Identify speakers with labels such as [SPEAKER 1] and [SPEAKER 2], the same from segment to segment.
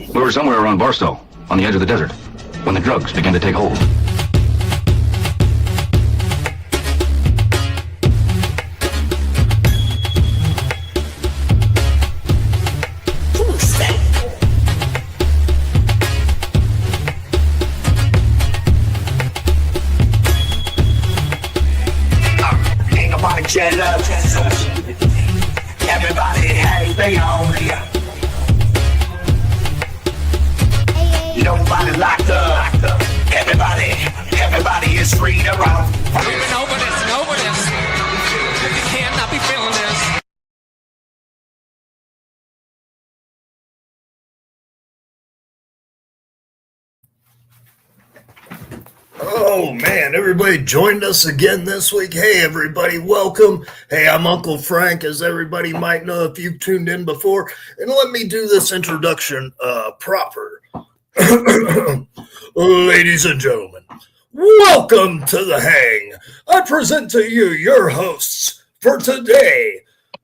[SPEAKER 1] We were somewhere around Barstow, on the edge of the desert, when the drugs began to take hold.
[SPEAKER 2] Everybody, hey, they on me. Nobody locked up. Everybody is free to roam.
[SPEAKER 3] Moving over this and over this. If you cannot be feeling this.
[SPEAKER 4] Oh man, everybody joined us again this week. Hey everybody, welcome. Hey, I'm Uncle Frank, as everybody might know if you've tuned in before. And let me do this introduction proper. Ladies and gentlemen, welcome to The Hang. I present to you your hosts for today.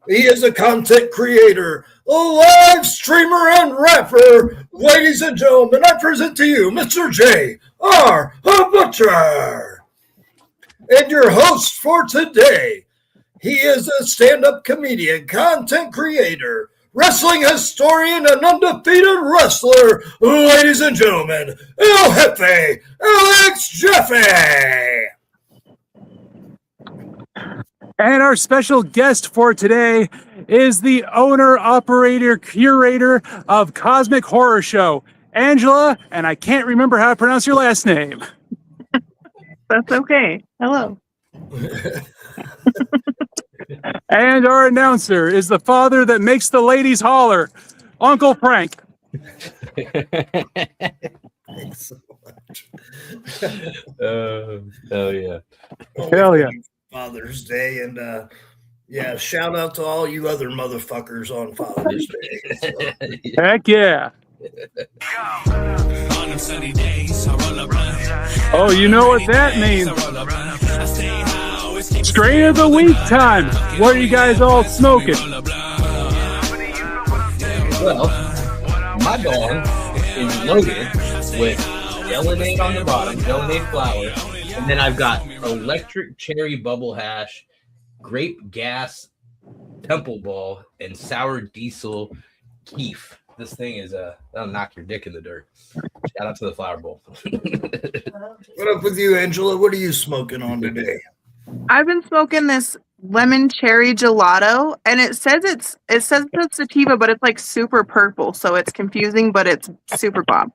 [SPEAKER 4] He is a content creator, a live streamer, and rapper. Ladies and gentlemen, I present to you Mr. J.R. Butcher. And your host for today, he is a stand-up comedian, content creator, wrestling historian, and undefeated wrestler. Ladies and gentlemen, El Jefe, Alex Jaffe.
[SPEAKER 5] And our special guest for today is the owner, operator, curator of Cosmic Horrorshow, Angela, and I can't remember how to pronounce your last name.
[SPEAKER 6] That's okay. Hello.
[SPEAKER 5] And our announcer is the father that makes the ladies holler, Uncle Frank.
[SPEAKER 4] Thanks so much.
[SPEAKER 7] Hell yeah.
[SPEAKER 5] Hell yeah.
[SPEAKER 4] Father's Day, and yeah, shout out to all you other motherfuckers on Father's Day. So.
[SPEAKER 5] Heck yeah. Oh, you know what that means. Strain of the week time. What are you guys all smoking?
[SPEAKER 7] Well, my bong is loaded with gelonade on the bottom, gelonade flour, and then I've got electric cherry bubble hash, grape gas temple ball, and sour diesel keef. This thing is that'll knock your dick in the dirt. Shout out to the flower bowl.
[SPEAKER 4] What up with you, Angela? What are you smoking on today?
[SPEAKER 6] I've been smoking this lemon cherry gelato, and it says it's sativa, but it's like super purple, so it's confusing, but it's super bomb.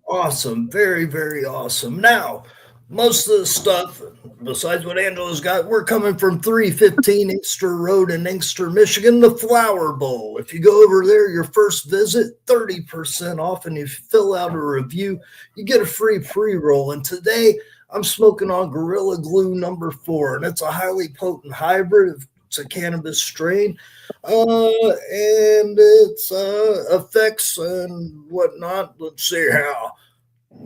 [SPEAKER 4] Awesome. Very, very awesome. Now, most of the stuff, besides what Angela's got, we're coming from 315 Inkster Road in Inkster, Michigan, the Flower Bowl. If you go over there, your first visit, 30% off, and if you fill out a review, you get a free pre-roll. And today, I'm smoking on Gorilla Glue number 4, and it's a highly potent hybrid. It's a cannabis strain, and its effects and whatnot. Let's see how.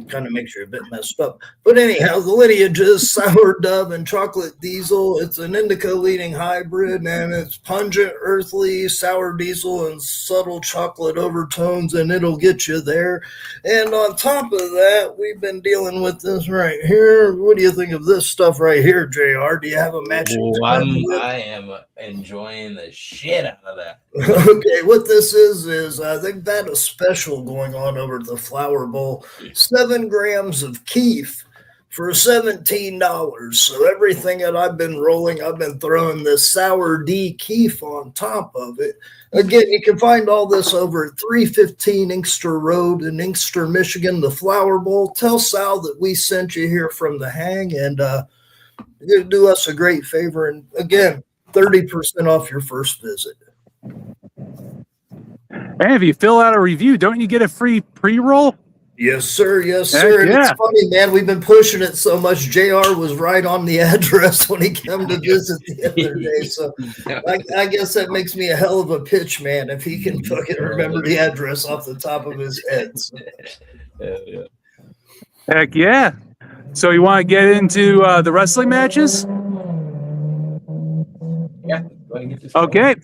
[SPEAKER 4] Kind of makes you a bit messed up. But anyhow, the lineage is Sour Dove and Chocolate Diesel. It's an indica leading hybrid, and it's pungent, earthly, sour diesel, and subtle chocolate overtones, and it'll get you there. And on top of that, we've been dealing with this right here. What do you think of this stuff right here, JR? Do you have a matching?
[SPEAKER 7] I am enjoying the shit out of that.
[SPEAKER 4] Okay, what this is they've had a special going on over at the Flower Bowl. 7 grams of keef for $17. So everything that I've been rolling, I've been throwing this Sour D keef on top of it. Again, you can find all this over at 315 Inkster Road in Inkster, Michigan, the Flower Bowl. Tell Sal that we sent you here from The Hang, and you do us a great favor. And again, 30% off your first visit.
[SPEAKER 5] And if you fill out a review, don't you get a free pre-roll?
[SPEAKER 4] Yes, sir. Yes, sir. And it's funny, man. We've been pushing it so much. JR was right on the address when he came to visit the other day. So I guess that makes me a hell of a pitch man if he can fucking remember the address off the top of his head. So.
[SPEAKER 7] Yeah.
[SPEAKER 5] Heck yeah. So you want to get into the wrestling matches?
[SPEAKER 7] Yeah.
[SPEAKER 5] Okay.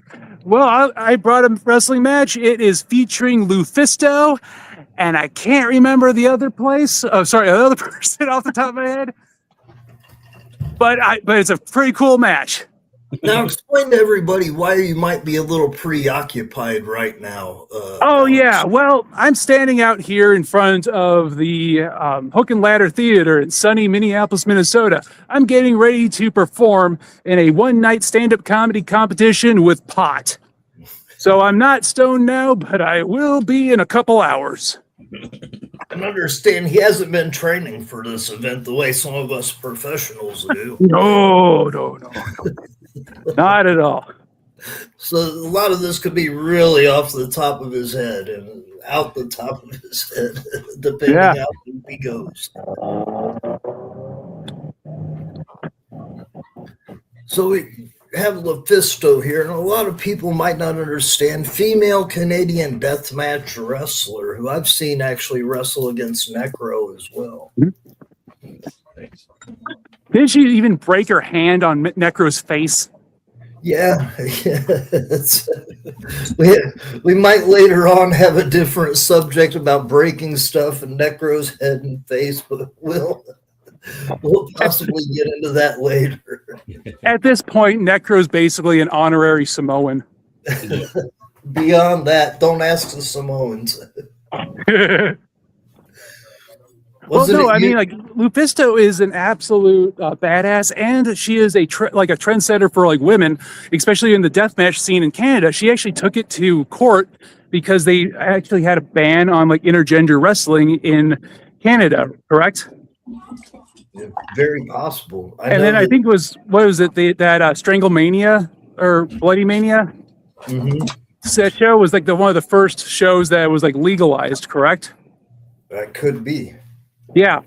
[SPEAKER 5] Well, I brought a wrestling match. It is featuring Lufisto and I can't remember the other place. Oh, sorry, the other person off the top of my head. But it's a pretty cool match.
[SPEAKER 4] Now explain to everybody why you might be a little preoccupied right now.
[SPEAKER 5] Yeah, well, I'm standing out here in front of the Hook and Ladder Theater in sunny Minneapolis, Minnesota. I'm getting ready to perform in a one-night stand-up comedy competition with Pot. So I'm not stoned now, but I will be in a couple hours.
[SPEAKER 4] I understand he hasn't been training for this event the way some of us professionals do.
[SPEAKER 5] No. Not at all.
[SPEAKER 4] So a lot of this could be really off the top of his head and out the top of his head, depending on how he goes. So we have Lufisto here, and a lot of people might not understand. Female Canadian deathmatch wrestler who I've seen actually wrestle against Necro as well.
[SPEAKER 5] Didn't she even break her hand on Necro's face?
[SPEAKER 4] Yeah. We might later on have a different subject about breaking stuff in Necro's head and face, but we'll possibly get into that later.
[SPEAKER 5] At this point, Necro's basically an honorary Samoan.
[SPEAKER 4] Beyond that, don't ask the Samoans.
[SPEAKER 5] Lufisto is an absolute badass, and she is a trendsetter for like women, especially in the deathmatch scene in Canada. She actually took it to court because they actually had a ban on like intergender wrestling in Canada. Correct?
[SPEAKER 4] Very possible.
[SPEAKER 5] I think it was that Stranglemania or Bloody Mania?
[SPEAKER 4] Mm-hmm.
[SPEAKER 5] That show was like one of the first shows that was like legalized. Correct?
[SPEAKER 4] That could be.
[SPEAKER 5] Yeah.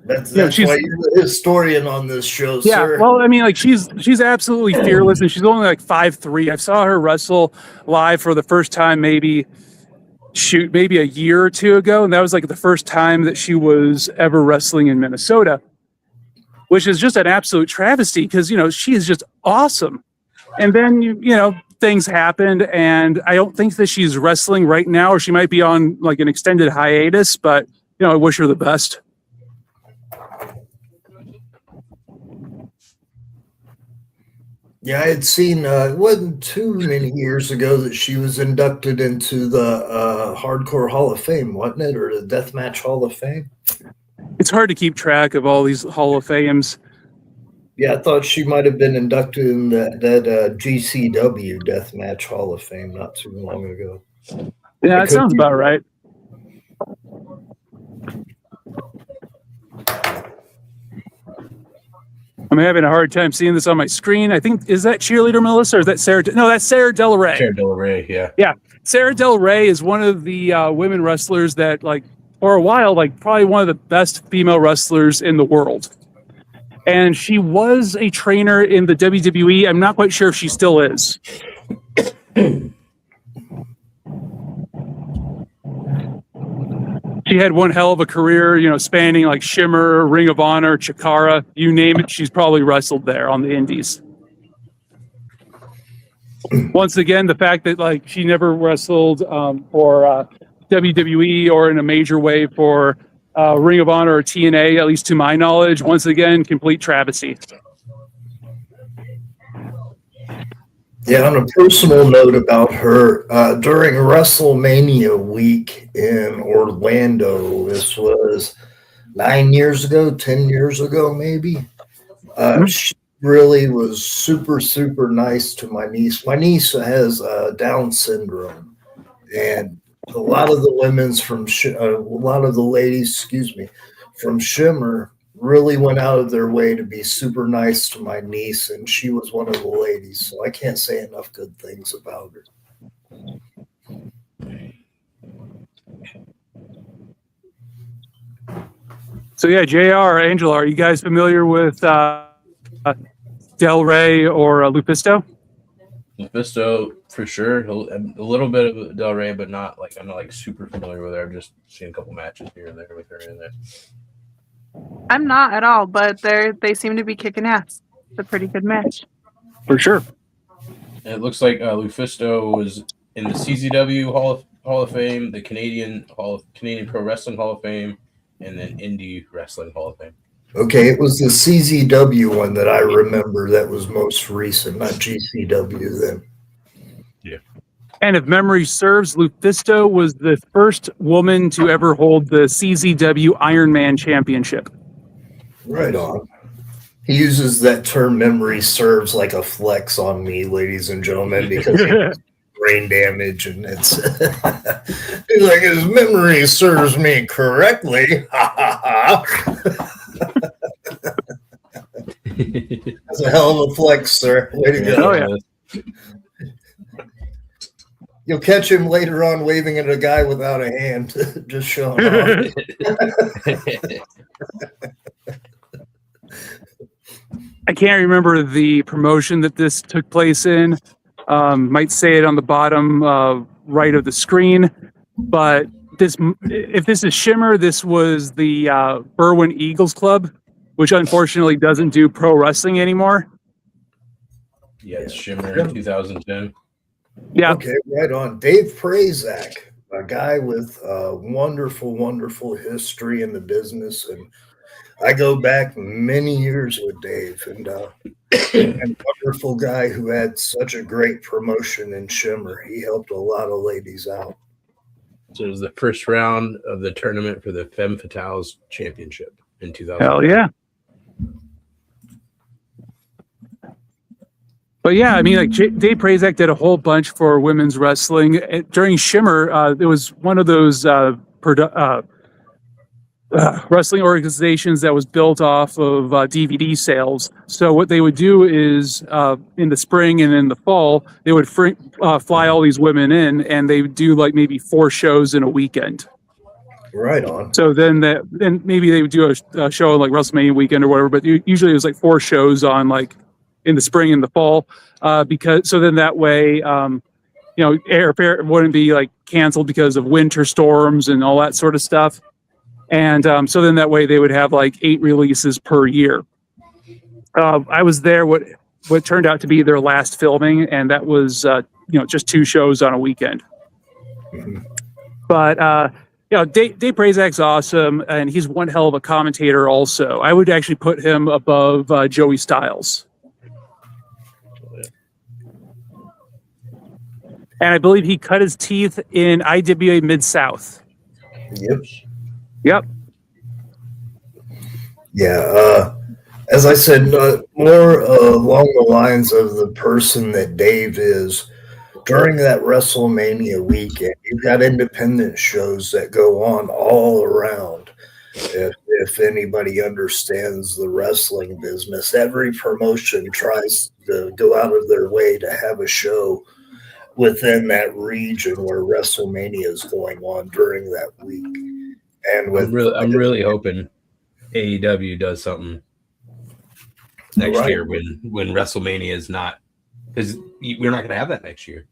[SPEAKER 4] That's why you're the historian on this show, sir.
[SPEAKER 5] Well, I mean, like she's absolutely fearless, and she's only like 5'3". I saw her wrestle live for the first time maybe a year or two ago, and that was like the first time that she was ever wrestling in Minnesota, which is just an absolute travesty because she is just awesome. And then things happened, and I don't think that she's wrestling right now, or she might be on like an extended hiatus, but I wish her the best.
[SPEAKER 4] Yeah, I had seen, it wasn't too many years ago that she was inducted into the Hardcore Hall of Fame, wasn't it? Or the Deathmatch Hall of Fame?
[SPEAKER 5] It's hard to keep track of all these Hall of Fames.
[SPEAKER 4] Yeah, I thought she might have been inducted in that GCW Deathmatch Hall of Fame not too long ago.
[SPEAKER 5] Yeah, that sounds about right. I'm having a hard time seeing this on my screen. I think, is that cheerleader Melissa or is that Sarah? No, that's Sarah Del Rey.
[SPEAKER 7] Sarah Del Rey, yeah.
[SPEAKER 5] Yeah. Sarah Del Rey is one of the women wrestlers that, like, for a while, like, probably one of the best female wrestlers in the world. And she was a trainer in the WWE. I'm not quite sure if she still is. She had one hell of a career, spanning like Shimmer, Ring of Honor, Chikara, you name it. She's probably wrestled there on the indies. Once again, the fact that like she never wrestled for WWE or in a major way for Ring of Honor or TNA, at least to my knowledge, once again, complete travesty.
[SPEAKER 4] Yeah, on a personal note about her, during WrestleMania week in Orlando, this was 10 years ago, maybe. She really was super, super nice to my niece. My niece has Down syndrome, and a lot of the ladies from Shimmer really went out of their way to be super nice to my niece, and she was one of the ladies, so I can't say enough good things about her.
[SPEAKER 5] So yeah, JR, Angela, are you guys familiar with Del Rey or Lufisto?
[SPEAKER 7] Lufisto for sure. A little bit of Del Rey, but I'm not super familiar with her. I've just seen a couple matches here and there with her in there.
[SPEAKER 6] I'm not at all, but they seem to be kicking ass. It's a pretty good match.
[SPEAKER 5] For sure.
[SPEAKER 7] And it looks like Lufisto was in the CZW Hall of Fame, the Canadian Pro Wrestling Hall of Fame, and then Indie Wrestling Hall of Fame.
[SPEAKER 4] Okay, it was the CZW one that I remember that was most recent, not GCW then.
[SPEAKER 7] Yeah.
[SPEAKER 5] And if memory serves, Lufisto was the first woman to ever hold the CZW Iron Man Championship.
[SPEAKER 4] Right on. He uses that term memory serves like a flex on me, ladies and gentlemen, because he has brain damage and it's he's like, his memory serves me correctly. That's a hell of a flex, sir. Way to go.
[SPEAKER 5] Oh, yeah.
[SPEAKER 4] You'll catch him later on waving at a guy without a hand, just showing off.
[SPEAKER 5] I can't remember the promotion that this took place in. Might say it on the bottom right of the screen, but if this is Shimmer, this was the Berwyn Eagles Club, which unfortunately doesn't do pro wrestling anymore.
[SPEAKER 7] Yeah, it's Shimmer in 2010.
[SPEAKER 5] Yeah.
[SPEAKER 4] Okay, right on. Dave Prazak, a guy with a wonderful, wonderful history in the business, and I go back many years with Dave, and a wonderful guy who had such a great promotion in Shimmer. He helped a lot of ladies out.
[SPEAKER 7] So it was the first round of the tournament for the Femme Fatales Championship in 2000.
[SPEAKER 5] Hell yeah. But yeah, I mean, like Dave Prazak did a whole bunch for women's wrestling. During Shimmer, there was one of those wrestling organizations that was built off of DVD sales. So what they would do is in the spring and in the fall, they would fly all these women in, and they would do like maybe 4 shows in a weekend.
[SPEAKER 4] Right on.
[SPEAKER 5] So then maybe they would do a show like WrestleMania weekend or whatever, but usually it was like 4 shows on like in the spring and the fall, because so then that way, airfare wouldn't be like canceled because of winter storms and all that sort of stuff. And so then that way they would have like 8 releases per year. I was there what turned out to be their last filming, and that was just 2 shows on a weekend.
[SPEAKER 4] Mm-hmm.
[SPEAKER 5] But Dave Prazak's awesome, and he's one hell of a commentator also. I would actually put him above Joey Styles. And I believe he cut his teeth in IWA Mid-South. Yep.
[SPEAKER 4] Yeah. As I said, more along the lines of the person that Dave is. During that WrestleMania weekend, you've got independent shows that go on all around. If anybody understands the wrestling business, every promotion tries to go out of their way to have a show within that region where WrestleMania is going on during that week. And
[SPEAKER 7] I'm really hoping AEW does something next year when WrestleMania is not, because we're not going to have that next year.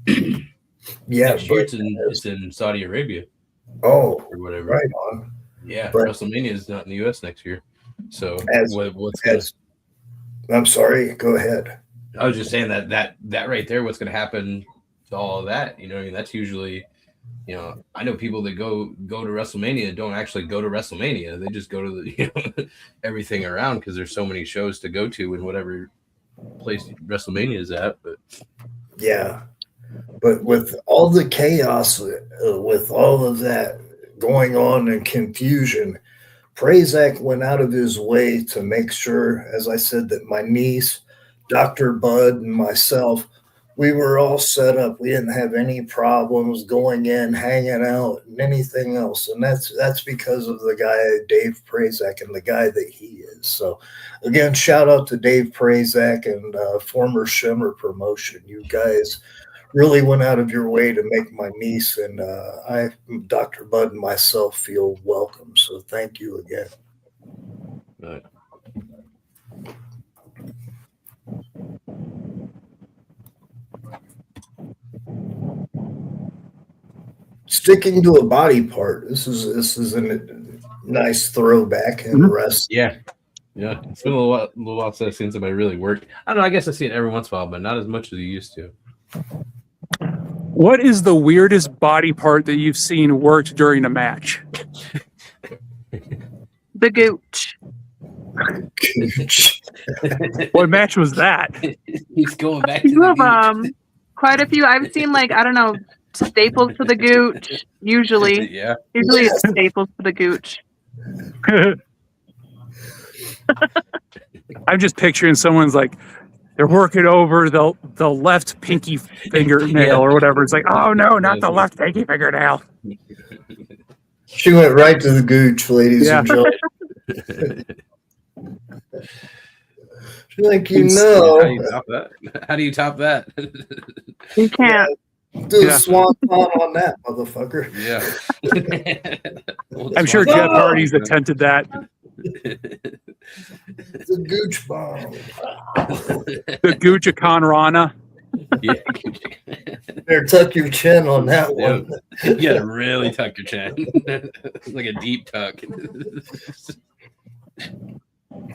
[SPEAKER 4] Yeah,
[SPEAKER 7] next year it's in Saudi Arabia.
[SPEAKER 4] Oh,
[SPEAKER 7] or whatever.
[SPEAKER 4] Right on.
[SPEAKER 7] Yeah,
[SPEAKER 4] but
[SPEAKER 7] WrestleMania is not in the U.S. next year. So
[SPEAKER 4] I'm sorry. Go ahead.
[SPEAKER 7] I was just saying that right there, what's going to happen to all of that? I mean, that's usually, I know people that go to WrestleMania don't actually go to WrestleMania. They just go to the everything around because there's so many shows to go to in whatever place WrestleMania is at. But
[SPEAKER 4] yeah, but with all the chaos, with all of that going on and confusion, Prazak went out of his way to make sure, as I said, that my niece, Dr. Bud, and myself, we were all set up. We didn't have any problems going in, hanging out, and anything else. And that's because of the guy, Dave Prazak, and the guy that he is. So, again, shout out to Dave Prazak and former Shimmer promotion. You guys really went out of your way to make my niece and Dr. Bud, and myself feel welcome. So thank you again.
[SPEAKER 7] Right.
[SPEAKER 4] Sticking to a body part. This is a nice throwback in the rest.
[SPEAKER 7] Yeah. It's been a little while since I've seen somebody really work. I don't know. I guess I see it every once in a while, but not as much as you used to.
[SPEAKER 5] What is the weirdest body part that you've seen worked during a match?
[SPEAKER 6] The gooch.
[SPEAKER 5] What match was that?
[SPEAKER 7] He's going back to
[SPEAKER 6] Two of
[SPEAKER 7] the
[SPEAKER 6] them. Quite a few. I've seen like, I don't know, staples to the gooch. Usually.
[SPEAKER 7] Yeah.
[SPEAKER 6] Usually it's staples to the gooch.
[SPEAKER 5] I'm just picturing someone's like, they're working over the left pinky fingernail or whatever. It's like, oh no, not the left pinky fingernail.
[SPEAKER 4] She went right to the gooch, ladies and gentlemen. She's like,
[SPEAKER 7] How do
[SPEAKER 4] know.
[SPEAKER 7] you top that? How do you top that?
[SPEAKER 6] You can't.
[SPEAKER 4] Do a swan song on that, motherfucker.
[SPEAKER 7] Yeah.
[SPEAKER 5] I'm sure Jeff Hardy's attempted that.
[SPEAKER 4] It's a gooch bomb.
[SPEAKER 5] The Guchicon Rana.
[SPEAKER 7] Yeah.
[SPEAKER 4] Better tuck your chin on that one.
[SPEAKER 7] You gotta really tuck your chin. Like a deep tuck.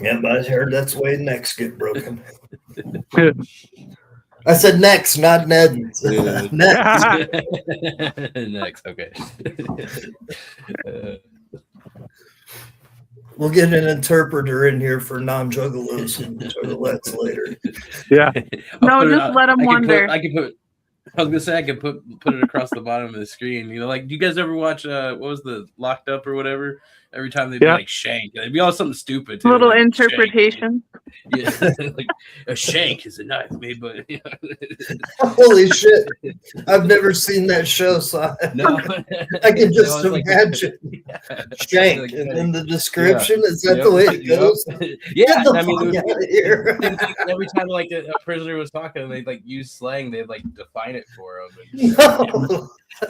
[SPEAKER 4] Yeah, but I heard that's the way necks get broken. I said next, not Ned's. Next.
[SPEAKER 7] Next, okay.
[SPEAKER 4] We'll get an interpreter in here for non-juggalos and juggalettes later.
[SPEAKER 5] Yeah.
[SPEAKER 6] No, just let them wonder.
[SPEAKER 7] I was gonna say I could put it across the bottom of the screen. You know, like, do you guys ever watch what was the Locked Up or whatever? Every time they'd be like shank, it'd be all something stupid. Too,
[SPEAKER 6] Little
[SPEAKER 7] like
[SPEAKER 6] interpretation.
[SPEAKER 7] Yeah, like a shank is a knife made, but
[SPEAKER 4] Holy shit! I've never seen that show, so I can just imagine shank, and then the description is that the way it goes?
[SPEAKER 7] Yeah,
[SPEAKER 4] Get the
[SPEAKER 7] I mean,
[SPEAKER 4] fuck out of here.
[SPEAKER 7] every time like a prisoner was talking, they'd like use slang, they'd like define it for them.
[SPEAKER 4] No.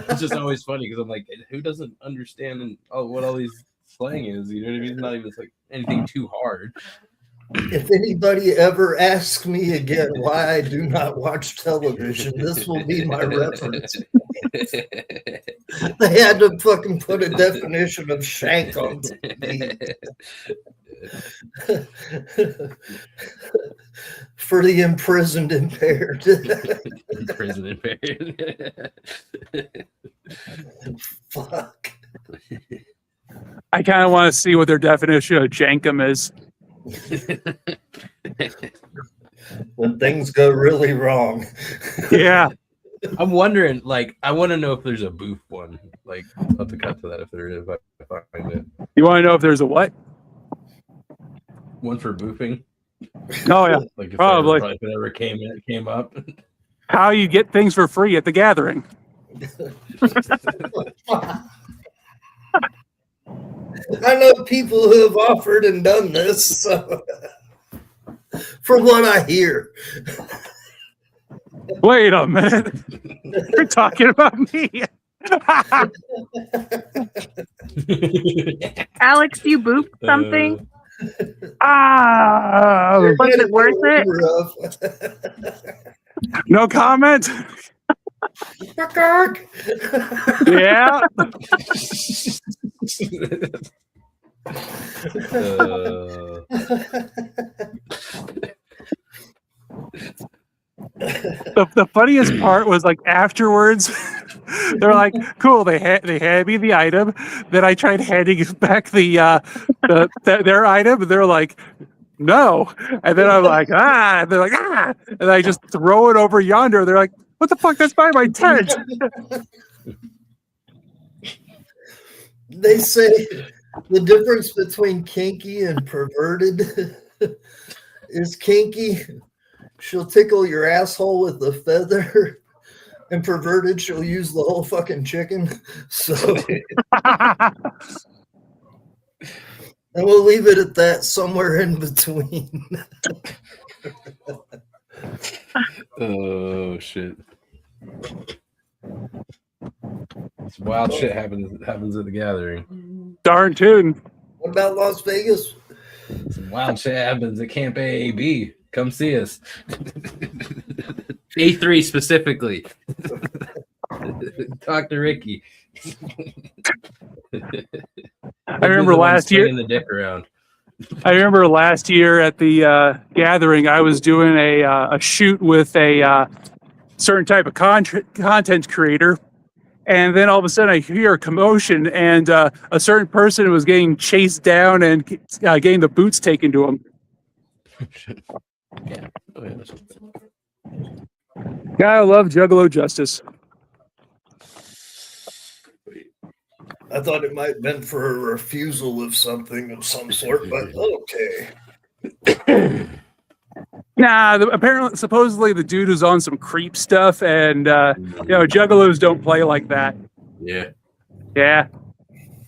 [SPEAKER 7] It's just always funny because I'm like, who doesn't understand what all these slang is? You know what I mean? It's not even like anything too hard.
[SPEAKER 4] If anybody ever asks me again why I do not watch television, this will be my reference. They had to fucking put a definition of shank on me. For the imprisoned impaired.
[SPEAKER 7] Imprisoned impaired.
[SPEAKER 4] Fuck.
[SPEAKER 5] I kind of want to see what their definition of jankum is.
[SPEAKER 4] When things go really wrong.
[SPEAKER 5] Yeah.
[SPEAKER 7] I'm wondering, like, I want to know if there's a boof one. Like, I'll have to cut to that if there is. If I find it.
[SPEAKER 5] You want to know if there's a what?
[SPEAKER 7] One for boofing.
[SPEAKER 5] Oh yeah,
[SPEAKER 7] Like if
[SPEAKER 5] probably.
[SPEAKER 7] If it ever came up.
[SPEAKER 5] How you get things for free at the gathering?
[SPEAKER 4] I know people who have offered and done this, so from what I hear.
[SPEAKER 5] Wait a minute. You're talking about me.
[SPEAKER 6] Alex, you booped something? Was it worth it?
[SPEAKER 5] No comment. Yeah. The funniest part was like afterwards, they're like, "Cool." They had me the item. Then I tried handing back their item, and they're like, "No." And then I'm like, "Ah!" And they're like, "Ah!" And I just throw it over yonder. They're like, "What the fuck? That's by my tent."
[SPEAKER 4] They say the difference between kinky and perverted is kinky. She'll tickle your asshole with a feather, and perverted, she'll use the whole fucking chicken. So, and we'll leave it at that, somewhere in between.
[SPEAKER 7] Oh shit! This wild shit happens at the gathering.
[SPEAKER 5] Darn tune.
[SPEAKER 4] What about Las Vegas?
[SPEAKER 7] Some wild shit happens at Camp AAB. Come see us. A3 specifically. Talk to Ricky.
[SPEAKER 5] I remember last year.
[SPEAKER 7] The dick around.
[SPEAKER 5] I remember last year at the gathering, I was doing a shoot with a certain type of content creator. And then all of a sudden I hear a commotion, and a certain person was getting chased down and getting the boots taken to him.
[SPEAKER 8] Yeah. Oh, yeah,
[SPEAKER 5] Gotta love Juggalo justice.
[SPEAKER 4] I thought it might have been for a refusal of something of some sort, but okay.
[SPEAKER 5] Nah, apparently, supposedly the dude was on some creep stuff, and Juggalos don't play like that.
[SPEAKER 8] Yeah.
[SPEAKER 5] Yeah.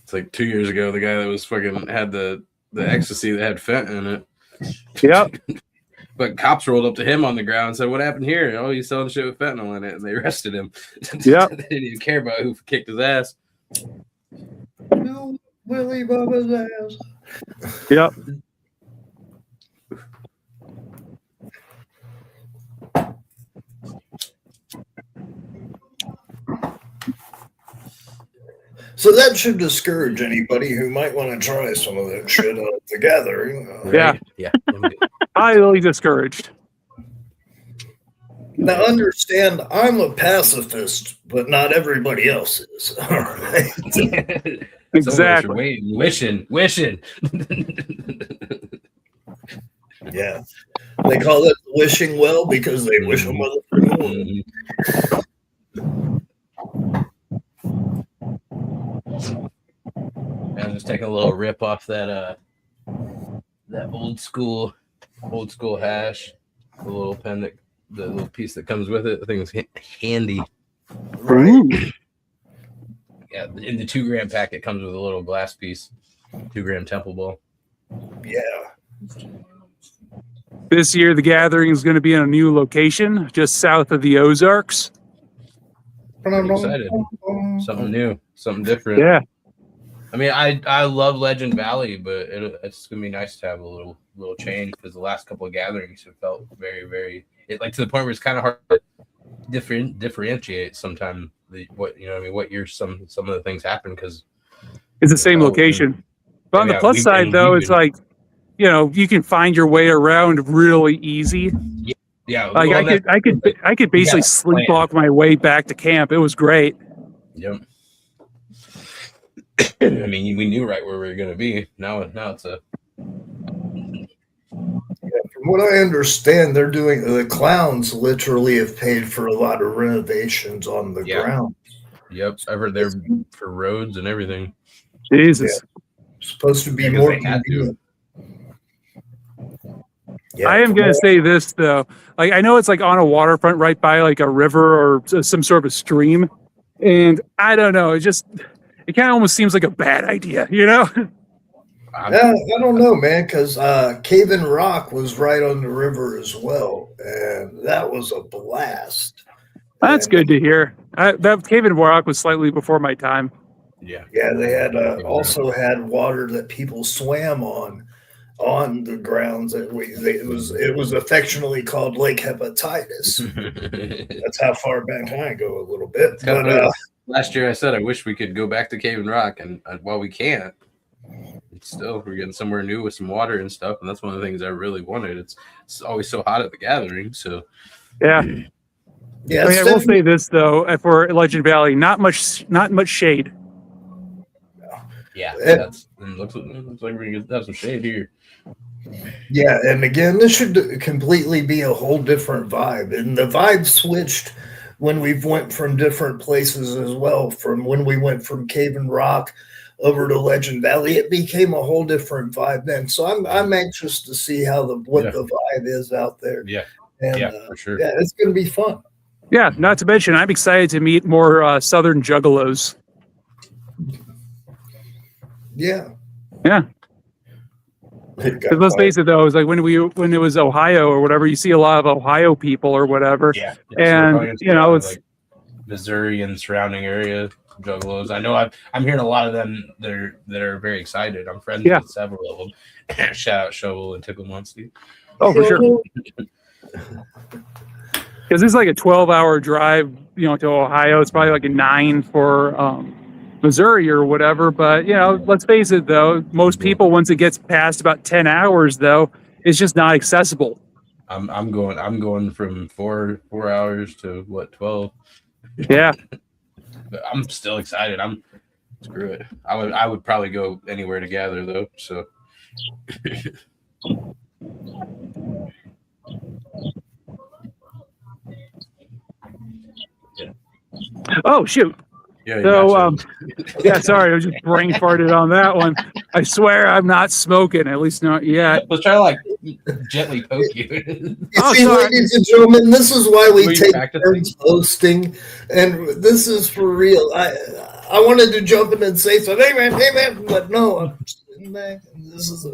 [SPEAKER 8] It's like 2 years ago, the guy that was fucking had the ecstasy that had fentanyl in it.
[SPEAKER 5] Yep.
[SPEAKER 8] But cops rolled up to him on the ground and said, "What happened here?" "Oh, he's selling shit with fentanyl in it," and they arrested him.
[SPEAKER 5] Yep.
[SPEAKER 8] They didn't even care about who kicked his ass.
[SPEAKER 4] Willie Bubba's ass.
[SPEAKER 5] Yep.
[SPEAKER 4] So that should discourage anybody who might want to try some of that shit out at the gathering.
[SPEAKER 5] Yeah.
[SPEAKER 8] Yeah.
[SPEAKER 5] Highly discouraged.
[SPEAKER 4] Now, understand, I'm a pacifist, but not everybody else is. All right.
[SPEAKER 5] Exactly.
[SPEAKER 8] Wishing.
[SPEAKER 4] Yeah. They call it wishing well because they wish a motherfucker well.
[SPEAKER 8] I'm just taking a little rip off that old school hash, the little pen that the little piece that comes with it. I think it's handy.
[SPEAKER 4] Right.
[SPEAKER 8] Yeah, in the 2 gram pack, it comes with a little glass piece, 2 gram temple ball.
[SPEAKER 4] Yeah.
[SPEAKER 5] This year, the gathering is going to be in a new location just south of the Ozarks.
[SPEAKER 8] I'm excited. Something new, something different.
[SPEAKER 5] Yeah.
[SPEAKER 8] I mean, I love Legend Valley, but it's gonna be nice to have a little change because the last couple of gatherings have felt very, very like to the point where it's kind of hard to differentiate sometimes what year some of the things happen because
[SPEAKER 5] it's the same location. But on the plus side, though, it's like you can find your way around really easy.
[SPEAKER 8] Yeah,
[SPEAKER 5] like
[SPEAKER 8] well,
[SPEAKER 5] I could basically sleepwalk my way back to camp. It was great.
[SPEAKER 8] Yep. I mean, we knew right where we were going to be. Now it's a.
[SPEAKER 4] Yeah, from what I understand, they're doing the clowns. Literally, have paid for a lot of renovations on the ground.
[SPEAKER 8] Yep, I've heard they're for roads and everything.
[SPEAKER 5] Jesus,
[SPEAKER 4] supposed to be more convenient.
[SPEAKER 5] Yeah, I am going to say this though. Like I know it's like on a waterfront right by like a river or some sort of a stream, and I don't know. It kind of almost seems like a bad idea,
[SPEAKER 4] Yeah, I don't know, man, because Cave and Rock was right on the river as well, and that was a blast.
[SPEAKER 5] That's good to hear. That Cave and Rock was slightly before my time.
[SPEAKER 8] Yeah,
[SPEAKER 4] they had also had water that people swam on the grounds. It was affectionately called Lake Hepatitis. That's how far back I go a little bit. But
[SPEAKER 8] last year I said I wish we could go back to Cave and Rock, and while we can't, still we're getting somewhere new with some water and stuff, and that's one of the things I really wanted. It's always so hot at the gathering, so
[SPEAKER 5] yeah. I mean, I will say this though, for Legend Valley, not much shade.
[SPEAKER 8] Yeah, it looks like we're gonna have some shade here.
[SPEAKER 4] Yeah, and again, this should completely be a whole different vibe, and the vibe switched when we went from different places as well. From when we went from Cave and Rock over to Legend Valley, it became a whole different vibe then. So I'm anxious to see how the vibe is out there.
[SPEAKER 8] Yeah,
[SPEAKER 4] and,
[SPEAKER 8] for sure.
[SPEAKER 4] Yeah, it's going to be fun.
[SPEAKER 5] Yeah, not to mention, I'm excited to meet more Southern Juggalos.
[SPEAKER 4] Yeah.
[SPEAKER 5] Because let's face it, though, it was like when it was Ohio or whatever, you see a lot of Ohio people or whatever.
[SPEAKER 8] Yeah.
[SPEAKER 5] And
[SPEAKER 8] so it's like Missouri and surrounding area Juggalos. I know I'm hearing a lot of them that are very excited. I'm friends with several of them. Shout out Shovel and Monster.
[SPEAKER 5] Oh, for sure. Because it's like a 12-hour drive, to Ohio. It's probably like a 9 for Missouri or whatever. But let's face it, though, most people, once it gets past about 10 hours, though, it's just not accessible.
[SPEAKER 8] I'm going from four hours to what 12.
[SPEAKER 5] Yeah.
[SPEAKER 8] But I'm still excited. Screw it. I would probably go anywhere to gather though. So
[SPEAKER 5] Oh shoot.
[SPEAKER 8] yeah.
[SPEAKER 5] So yeah, sorry, I was just brain farted on that one. I swear I'm not smoking, at least not yet.
[SPEAKER 8] I was trying to gently poke you.
[SPEAKER 4] You
[SPEAKER 5] Oh,
[SPEAKER 4] see,
[SPEAKER 5] sorry.
[SPEAKER 4] ladies and gentlemen, this is why we
[SPEAKER 8] Were you
[SPEAKER 4] take
[SPEAKER 8] practicing?
[SPEAKER 4] turns hosting, and this is for real. I wanted to jump in and say something, hey man, but no, I'm sitting back. This is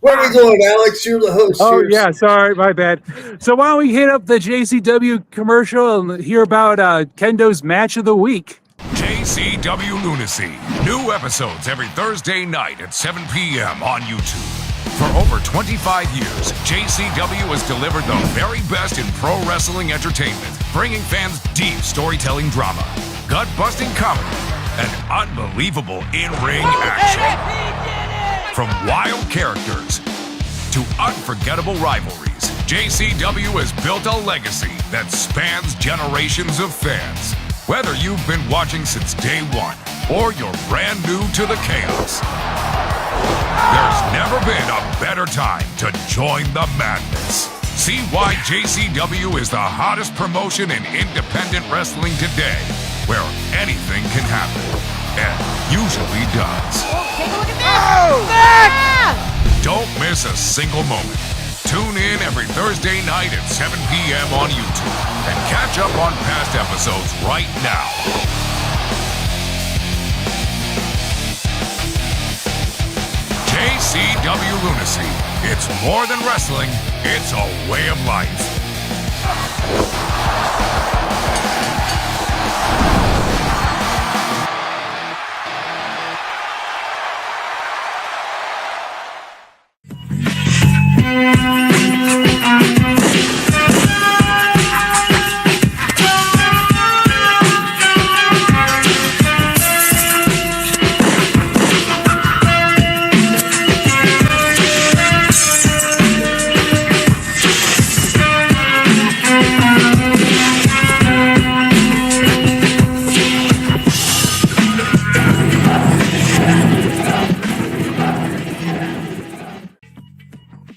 [SPEAKER 4] where are we going, Alex? You're the host.
[SPEAKER 5] Oh
[SPEAKER 4] here.
[SPEAKER 5] yeah, sorry, my bad. So why don't we hit up the JCW commercial and hear about Kendo's match of the week?
[SPEAKER 9] JCW Lunacy. New episodes every Thursday night at 7 p.m. on YouTube. For over 25 years, JCW has delivered the very best in pro wrestling entertainment, bringing fans deep storytelling drama, gut-busting comedy, and unbelievable in-ring action. From wild characters to unforgettable rivalries, JCW has built a legacy that spans generations of fans. Whether you've been watching since day one or you're brand new to the chaos, there's never been a better time to join the madness. See why JCW is the hottest promotion in independent wrestling today, where anything can happen, and usually does.
[SPEAKER 3] Take a look at this!
[SPEAKER 9] Don't miss a single moment. Tune in every Thursday night at 7 p.m. on YouTube and catch up on past episodes right now. JCW Lunacy. It's more than wrestling, it's a way of life.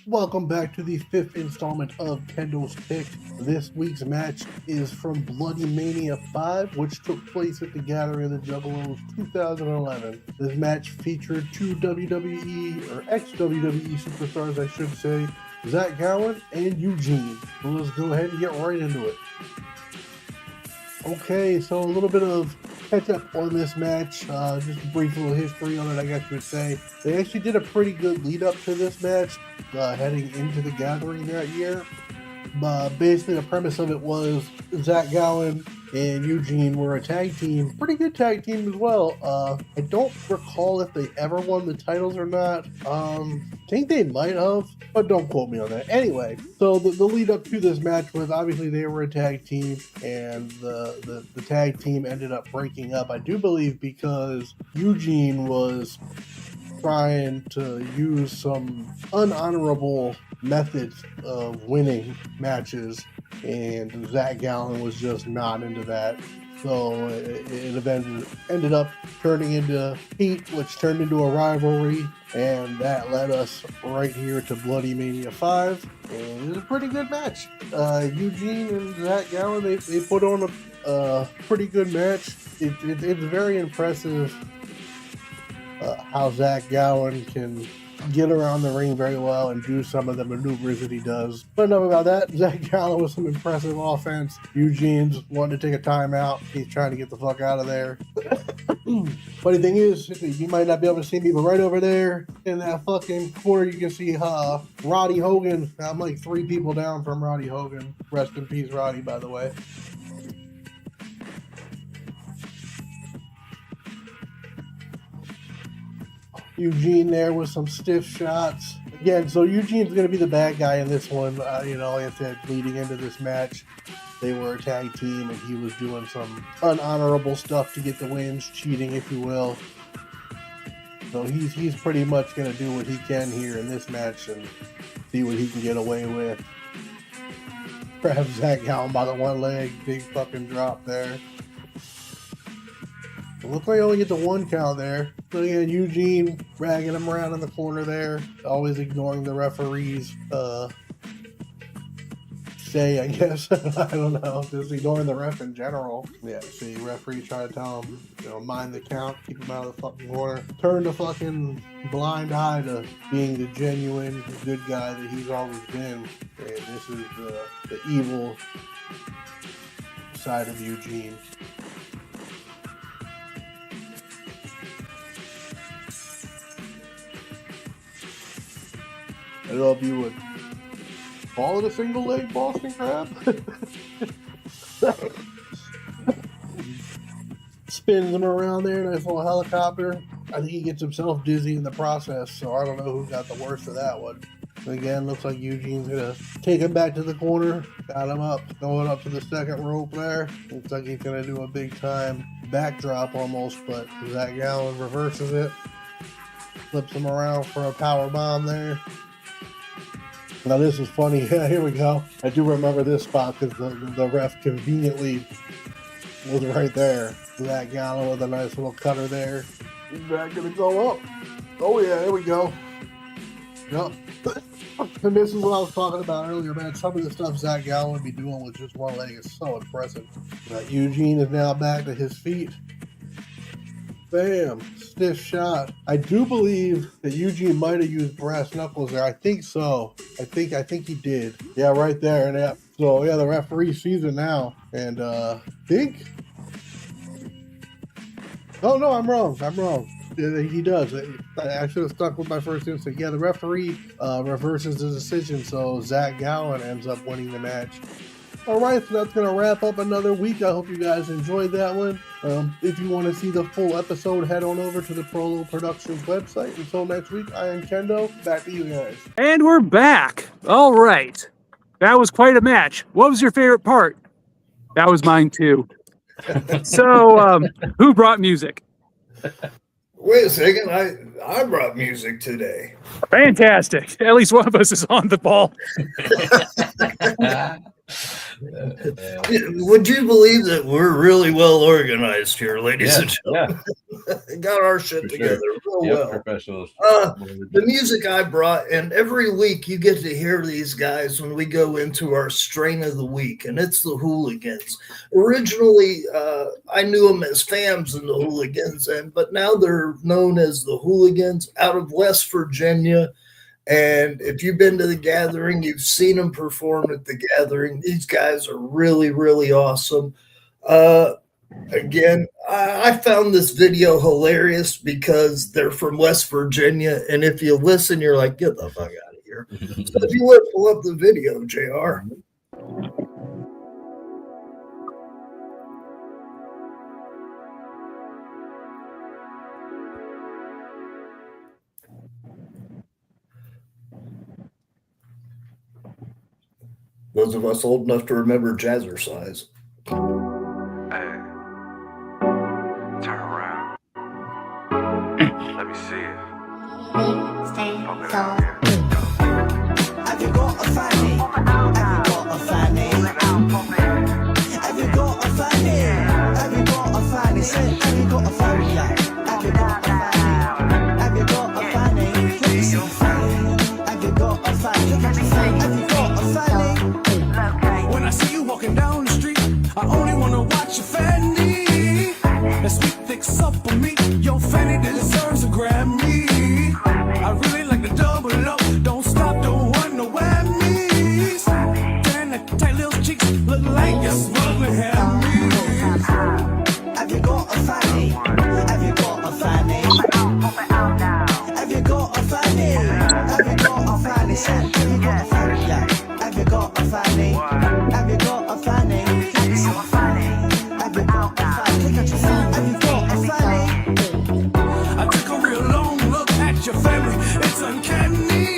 [SPEAKER 10] Welcome back to the 5th installment of Kendo's Pick. This week's match is from Bloody Mania 5, which took place at the Gathering of the Juggalos 2011. This match featured two WWE, or ex-WWE superstars, I should say, Zach Gowen and Eugene. So let's go ahead and get right into it. Okay, so a little bit of catch up on this match, just a brief little history on it, I guess you would say. They actually did a pretty good lead up to this match, heading into the Gathering that year. Basically, the premise of it was Zach Gowen and Eugene were a tag team, pretty good tag team as well. I don't recall if they ever won the titles or not. I think they might have, but don't quote me on that. Anyway, so the lead up to this match was obviously they were a tag team, and the tag team ended up breaking up, I do believe, because Eugene was trying to use some unhonorable methods of winning matches, and Zach Gowen was just not into that. So it ended up turning into heat, which turned into a rivalry, and that led us right here to Bloody Mania 5. And it was a pretty good match. Eugene and Zach Gowen, they put on a pretty good match. It's very impressive how Zach Gowen can get around the ring very well and do some of the maneuvers that he does. But enough about that. Zach Gowen with some impressive offense. Eugene's wanting to take a timeout. He's trying to get the fuck out of there. Funny thing is, you might not be able to see me, but right over there in that fucking corner, you can see Roddy Hogan. I'm like 3 people down from Roddy Hogan. Rest in peace, Roddy, by the way. Eugene there with some stiff shots. Again, so Eugene's going to be the bad guy in this one. Like I said, leading into this match, they were a tag team, and he was doing some unhonorable stuff to get the wins, cheating, if you will. So he's pretty much going to do what he can here in this match and see what he can get away with. Grabs Zach Gallen by the one leg. Big fucking drop there. It looked like he only gets a 1 count there. So again, Eugene dragging him around in the corner there. Always ignoring the referee's say, I guess. I don't know. Just ignoring the ref in general. Yeah, see, referee trying to tell him, mind the count, keep him out of the fucking corner. Turn the fucking blind eye to being the genuine good guy that he's always been. And this is the evil side of Eugene. I don't know if you would call it a single leg Boston crab. Spins him around there, nice little helicopter. I think he gets himself dizzy in the process, so I don't know who got the worst of that one. Again, looks like Eugene's gonna take him back to the corner. Got him up, going up to the second rope there. Looks like he's gonna do a big time backdrop almost, but Zach Gallen reverses it. Flips him around for a power bomb there. Now this is funny. Here we go. I do remember this spot because the ref conveniently was right there. Zach Gallen with a nice little cutter there. He's back gonna go up. Oh yeah, here we go. Yep. And this is what I was talking about earlier, man. Some of the stuff Zach Gallen would be doing with just one leg is so impressive. Eugene is now back to his feet. Bam. Stiff shot. I do believe that Eugene might have used brass knuckles there. I think so. I think he did. Yeah, right there. And yeah. So yeah, the referee sees it now. And think. Oh no, I'm wrong. He does. I should have stuck with my first instinct. Yeah, the referee reverses the decision, so Zach Gallen ends up winning the match. All right, so that's going to wrap up another week. I hope you guys enjoyed that one. If you want to see the full episode, head on over to the Prolo Productions website. Until next week, I am Kendo. Back to you guys.
[SPEAKER 5] And we're back. All right. That was quite a match. What was your favorite part? That was mine too. So, who brought music?
[SPEAKER 4] Wait a second. I brought music today.
[SPEAKER 5] Fantastic. At least one of us is on the ball.
[SPEAKER 4] Would you believe that we're really well organized here, ladies and gentlemen? Yeah. Got our shit together real well.
[SPEAKER 8] Professionals.
[SPEAKER 4] The music I brought, and every week you get to hear these guys when we go into our strain of the week, and it's the Hooligans. Originally, I knew them as Fams and the Hooligans, but now they're known as the Hooligans out of West Virginia. And if you've been to the gathering, you've seen them perform at the gathering. These guys are really, really awesome. Again, I found this video hilarious because they're from West Virginia. And if you listen, you're like, get the fuck out of here. So if you would pull up the video, JR. Those of us old enough to remember Jazzercise.
[SPEAKER 11] Hey, turn around. Let me see it. Have you got a fanny? Have you got a fanny? Have you got a fanny? Have you got a fanny? Say, have you got a fanny? Have you got a fanny? Have you got a fanny? Let me see a fanny. Have you got a fanny? Have you got a fanny? When I see you walking down the street, I only wanna watch your fanny. That sweet, thick, supple meat, your fanny deserves a Grammy. I really like the double up, don't stop, don't want no whammies. Damn, that tight little cheeks look like you're smuggling hammies. Have you got a fanny? Have you got a fanny? Have you got a fanny? Have you got a fanny? Have you got a fanny? Yeah. Have you got a fanny? Have you got a fanny? Have you got a fanny? Have you got a fanny? Look at your fanny. Have you got a fanny? I took a real long look at your family. It's uncanny.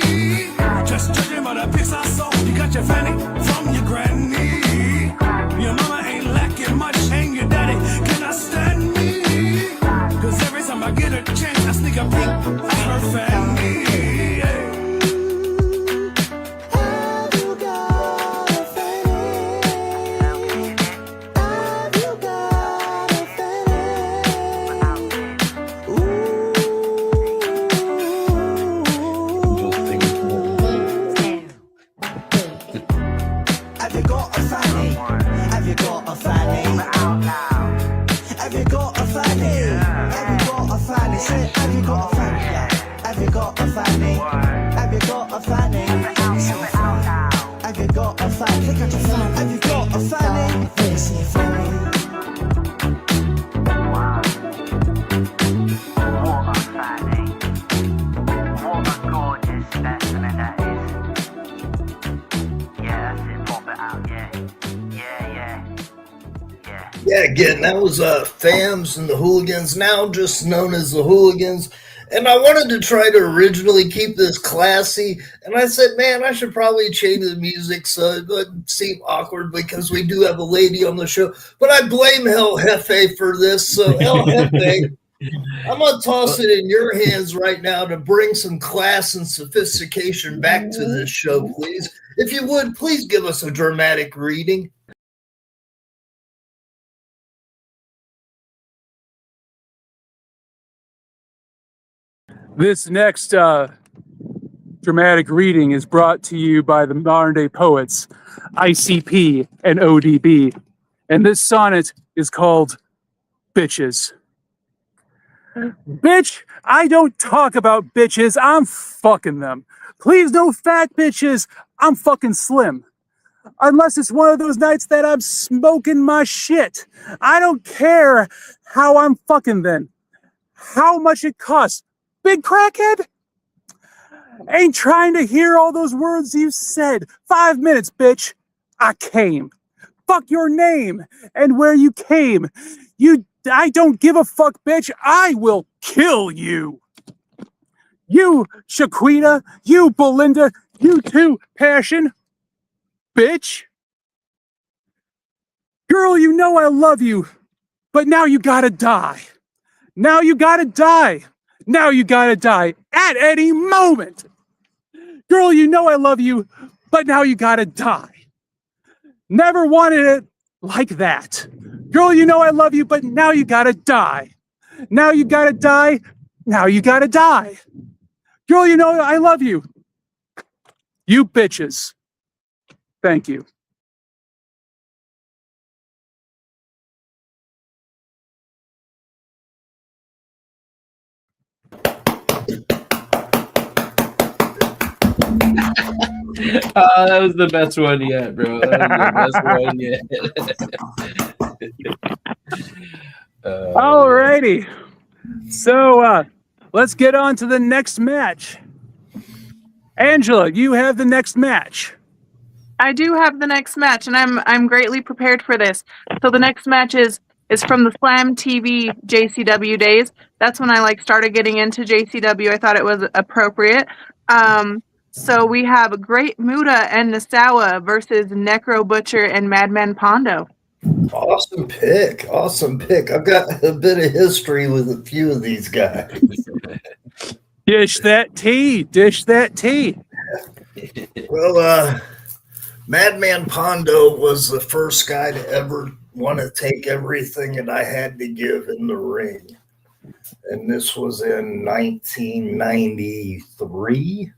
[SPEAKER 11] Just judging by the pics I saw, you got your fanny from your granny. Your mama ain't lacking much, and your daddy cannot stand me. Cause every time I get a chance, I sneak a peek at her fanny. Say, have you got a fanny? Have you got a fanny? Have you got a fanny? Have you got a fanny? Have you got a fanny? There's your fanny.
[SPEAKER 4] Yeah, again, that was Fams and the Hooligans, now just known as the Hooligans. And I wanted to try to originally keep this classy. And I said, man, I should probably change the music so it wouldn't seem awkward because we do have a lady on the show. But I blame El Jefe for this. So, El Jefe, I'm going to toss it in your hands right now to bring some class and sophistication back to this show, please. If you would, please give us a dramatic reading.
[SPEAKER 5] This next dramatic reading is brought to you by the modern day poets, ICP and ODB. And this sonnet is called Bitches. Bitch, I don't talk about bitches, I'm fucking them. Please no fat bitches, I'm fucking slim. Unless it's one of those nights that I'm smoking my shit. I don't care how I'm fucking then. How much it costs. Big crackhead? Ain't trying to hear all those words you said. 5 minutes, bitch. I came. Fuck your name and where you came. I don't give a fuck, bitch. I will kill you. You, Shaquita. You, Belinda. You too, Passion. Bitch. Girl, you know I love you, but now you gotta die. Now you gotta die. Now you gotta die at any moment. Girl, you know I love you, but now you gotta die. Never wanted it like that. Girl, you know I love you, but now you gotta die. Now you gotta die. Now you gotta die. Girl, you know I love you. You bitches. Thank you.
[SPEAKER 8] That was the best one yet, bro. That was the best one yet.
[SPEAKER 5] Alrighty. So let's get on to the next match. Angela, you have the next match.
[SPEAKER 6] I do have the next match, and I'm greatly prepared for this. So the next match is from the Slam TV JCW days. That's when I started getting into JCW. I thought it was appropriate. So we have Great Muta and Nasawa versus Necro Butcher and Madman Pondo.
[SPEAKER 4] Awesome pick. Awesome pick. I've got a bit of history with a few of these guys.
[SPEAKER 5] Dish that tea. Dish that tea.
[SPEAKER 4] Well, Madman Pondo was the first guy to ever want to take everything that I had to give in the ring. And this was in 1993.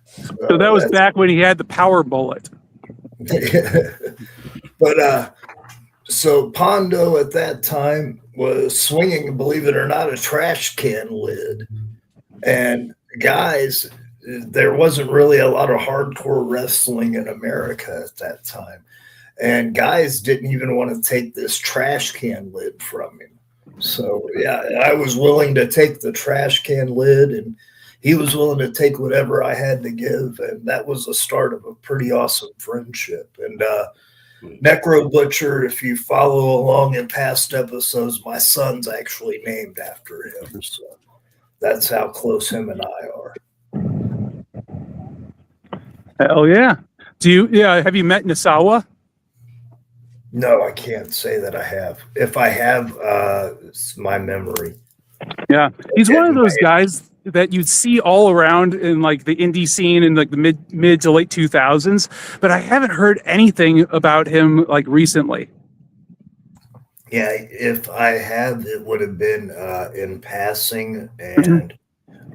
[SPEAKER 5] So that was back when he had the power bullet.
[SPEAKER 4] But so Pondo at that time was swinging, believe it or not, a trash can lid. And guys, there wasn't really a lot of hardcore wrestling in America at that time. And guys didn't even want to take this trash can lid from him. So, yeah, I was willing to take the trash can lid, and he was willing to take whatever I had to give. And that was the start of a pretty awesome friendship. And Necro Butcher, if you follow along in past episodes, my son's actually named after him. So that's how close him and I are.
[SPEAKER 5] Hell yeah. Have you met Nasawa?
[SPEAKER 4] No, I can't say that I have. If I have, it's my memory.
[SPEAKER 5] Yeah. He's one of those guys that you'd see all around in the indie scene in the mid to late 2000s, but I haven't heard anything about him recently.
[SPEAKER 4] Yeah, if I have, it would have been in passing, and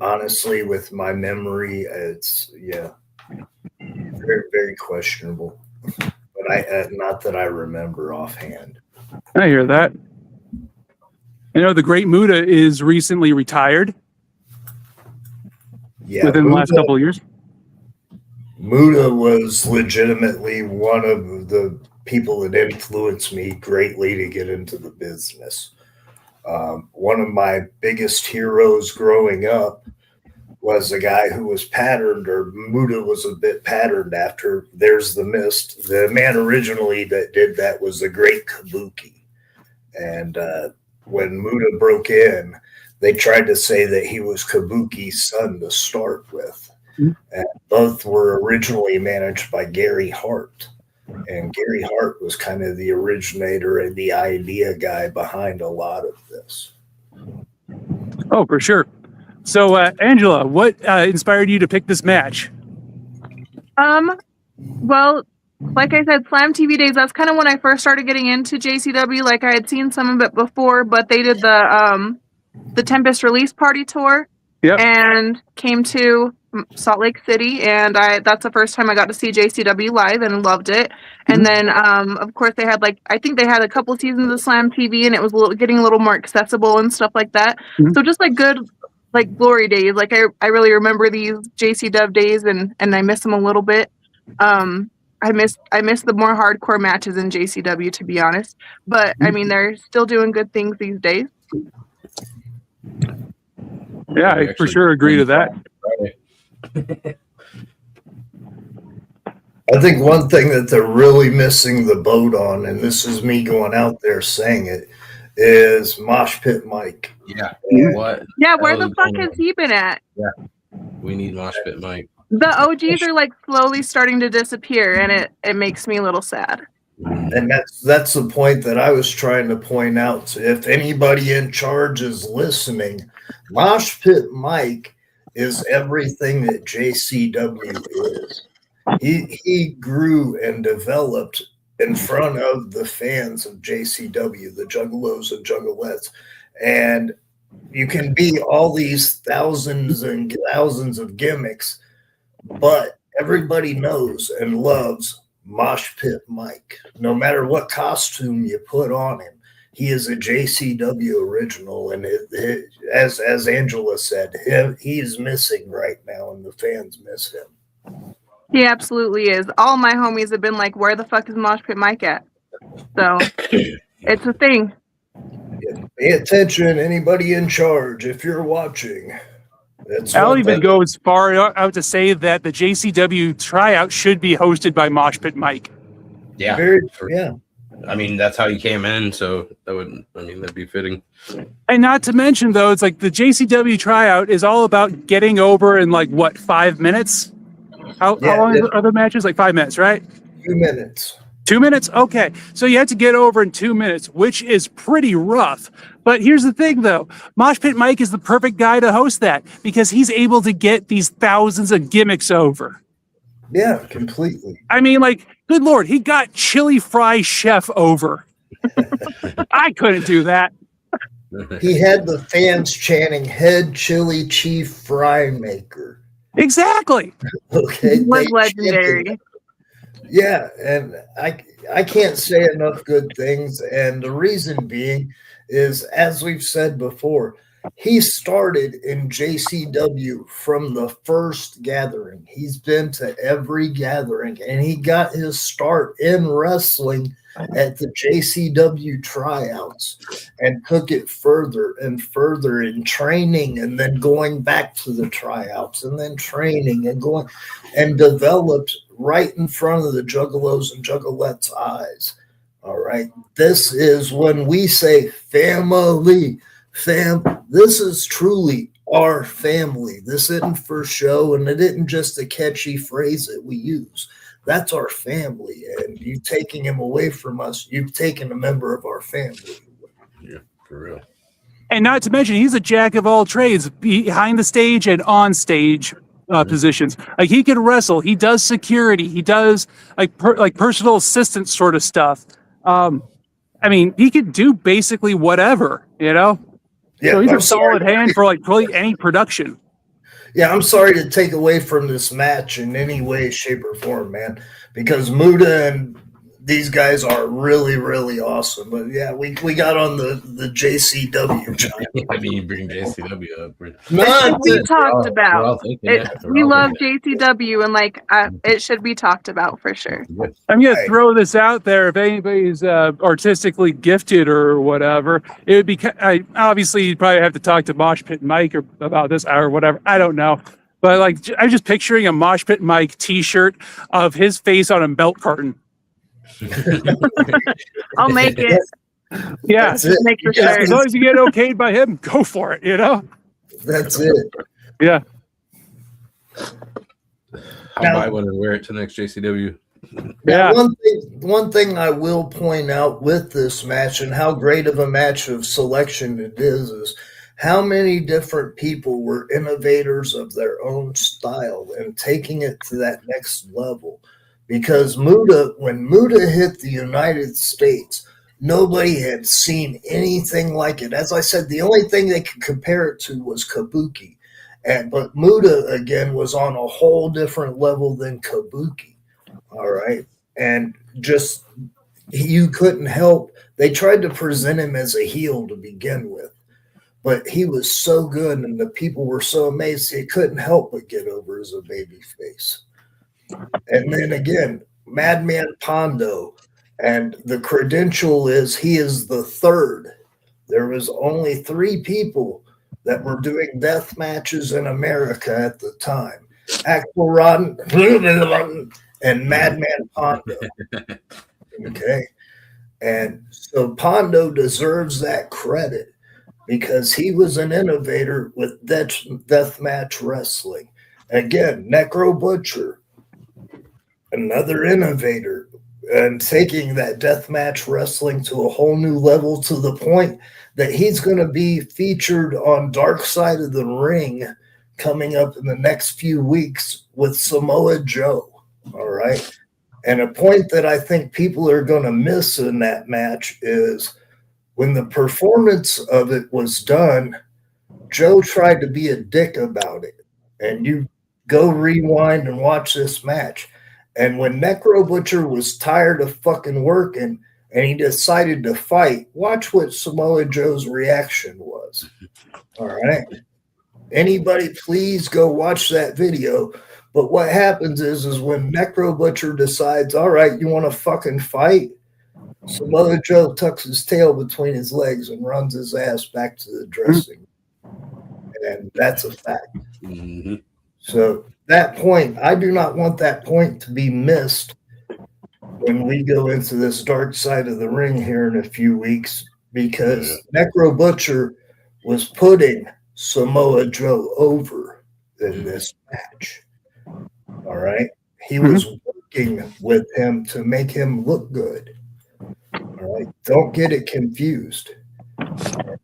[SPEAKER 4] honestly, with my memory, it's very, very questionable. But not that I remember offhand.
[SPEAKER 5] I hear that. I know the Great Muta is recently retired.
[SPEAKER 4] Yeah,
[SPEAKER 5] within the last couple of years.
[SPEAKER 4] Muta was legitimately one of the people that influenced me greatly to get into the business. One of my biggest heroes growing up was a guy who was patterned, or Muta was a bit patterned after. There's the Mist. The man originally that did that was the Great Kabuki. And when Muta broke in, they tried to say that he was Kabuki's son to start with. And both were originally managed by Gary Hart. And Gary Hart was kind of the originator and the idea guy behind a lot of this.
[SPEAKER 5] Oh, for sure. So, Angela, what inspired you to pick this match?
[SPEAKER 6] Well, like I said, Slam TV Days, that's kind of when I first started getting into JCW. Like, I had seen some of it before, but they did the Tempest Release Party tour.
[SPEAKER 5] Yep.
[SPEAKER 6] And came to Salt Lake City, and that's the first time I got to see JCW live and loved it. And then, of course, they had I think they had a couple seasons of Slam TV, and it was getting a little more accessible and stuff like that. So just good, glory days. I really remember these JCW days, and I miss them a little bit. I miss the more hardcore matches in JCW, to be honest. But I mean, they're still doing good things these days.
[SPEAKER 5] Yeah, I for sure agree to that.
[SPEAKER 4] I think one thing that they're really missing the boat on, and this is me going out there saying it, is Mosh Pit Mike.
[SPEAKER 8] Yeah. What?
[SPEAKER 6] Yeah, where the fuck has he been at?
[SPEAKER 8] Yeah. We need Mosh Pit Mike.
[SPEAKER 6] The OGs are slowly starting to disappear, and it makes me a little sad.
[SPEAKER 4] And that's the point that I was trying to point out. If anybody in charge is listening, Mosh Pit Mike is everything that JCW is. He grew and developed in front of the fans of JCW, the Juggalos and Juggalettes. And you can be all these thousands and thousands of gimmicks, but everybody knows and loves Mosh Pit Mike. No matter what costume you put on him, he is a JCW original. And as Angela said, he is missing right now, and the fans miss him.
[SPEAKER 6] He absolutely is. All my homies have been like, where the fuck is Mosh Pit Mike at? So it's a thing.
[SPEAKER 4] Yeah, pay attention, anybody in charge, if you're watching.
[SPEAKER 5] I'll even go as far out to say that the JCW tryout should be hosted by Mosh Pit Mike.
[SPEAKER 8] Yeah.
[SPEAKER 4] Yeah.
[SPEAKER 8] I mean, that's how he came in, so that'd be fitting.
[SPEAKER 5] And not to mention, though, it's the JCW tryout is all about getting over in 5 minutes? How long are the matches? 5 minutes, right?
[SPEAKER 4] 2 minutes.
[SPEAKER 5] 2 minutes? Okay. So you have to get over in 2 minutes, which is pretty rough. But here's the thing, though. Mosh Pit Mike is the perfect guy to host that because he's able to get these thousands of gimmicks over.
[SPEAKER 4] Yeah, completely.
[SPEAKER 5] I mean, good Lord, he got Chili Fry Chef over. I couldn't do that.
[SPEAKER 4] He had the fans chanting, "Head Chili Chief Fry Maker."
[SPEAKER 5] Exactly.
[SPEAKER 4] Okay.
[SPEAKER 6] He was legendary.
[SPEAKER 4] Yeah, and I can't say enough good things, and the reason being is, as we've said before, he started in JCW from the first gathering. He's been to every gathering, and he got his start in wrestling at the JCW tryouts and took it further and further in training, and then going back to the tryouts and then training and going and developed right in front of the Juggalos and Juggalettes' eyes. All right. This is when we say family, this is truly our family. This isn't for show, and it isn't just a catchy phrase that we use. That's our family, and you taking him away from us, you've taken a member of our family.
[SPEAKER 8] Yeah, for real.
[SPEAKER 5] And not to mention, he's a jack of all trades, behind the stage and on stage positions. He can wrestle. He does security. He does personal assistant sort of stuff. I mean, he could do basically whatever, Yeah, so he's a solid hand for really any production.
[SPEAKER 4] Yeah, I'm sorry to take away from this match in any way, shape, or form, man, because Muta and these guys are really, really awesome. But yeah, we got on the JCW channel.
[SPEAKER 8] I mean, you bring JCW up.
[SPEAKER 6] We talked about it. We love
[SPEAKER 8] thinking
[SPEAKER 6] JCW, and it should be talked about for sure.
[SPEAKER 5] I'm going to throw this out there. If anybody's artistically gifted or whatever, it would be obviously you'd probably have to talk to Mosh Pit Mike about this or whatever. I don't know. But I'm just picturing a Mosh Pit Mike T-shirt of his face on a milk carton.
[SPEAKER 6] I'll make it.
[SPEAKER 5] Yeah,
[SPEAKER 6] make for sure.
[SPEAKER 5] As long as you get okayed by him, go for it.
[SPEAKER 4] That's it.
[SPEAKER 5] Yeah.
[SPEAKER 8] I'll buy one and wear it to the next JCW.
[SPEAKER 4] Yeah. One thing I will point out with this match and how great of a match of selection it is how many different people were innovators of their own style and taking it to that next level. Because when Muta hit the United States, nobody had seen anything like it. As I said, the only thing they could compare it to was Kabuki. But Muta, again, was on a whole different level than Kabuki. All right. And just, you couldn't help. They tried to present him as a heel to begin with. But he was so good, and the people were so amazed, they couldn't help but get over as a baby face. And then again, Madman Pondo, and the credential is he is the third. There was only 3 people that were doing death matches in America at the time. Axelrod and Madman Pondo. Okay. And so Pondo deserves that credit because he was an innovator with death match wrestling. Again, Necro Butcher, another innovator, and taking that deathmatch wrestling to a whole new level to the point that he's going to be featured on Dark Side of the Ring coming up in the next few weeks with Samoa Joe. All right. And a point that I think people are going to miss in that match is when the performance of it was done, Joe tried to be a dick about it. And you go rewind and watch this match. And when Necro Butcher was tired of fucking working and he decided to fight, watch what Samoa Joe's reaction was. All right. Anybody, please go watch that video. But what happens is when Necro Butcher decides, all right, you want to fucking fight? Samoa Joe tucks his tail between his legs and runs his ass back to the dressing room. And that's a fact.
[SPEAKER 8] Mm-hmm.
[SPEAKER 4] So that point, I do not want that point to be missed when we go into this Dark Side of the Ring here in a few weeks, because Necro Butcher was putting Samoa Joe over in this match. All right. He was working with him to make him look good. All right. Don't get it confused. But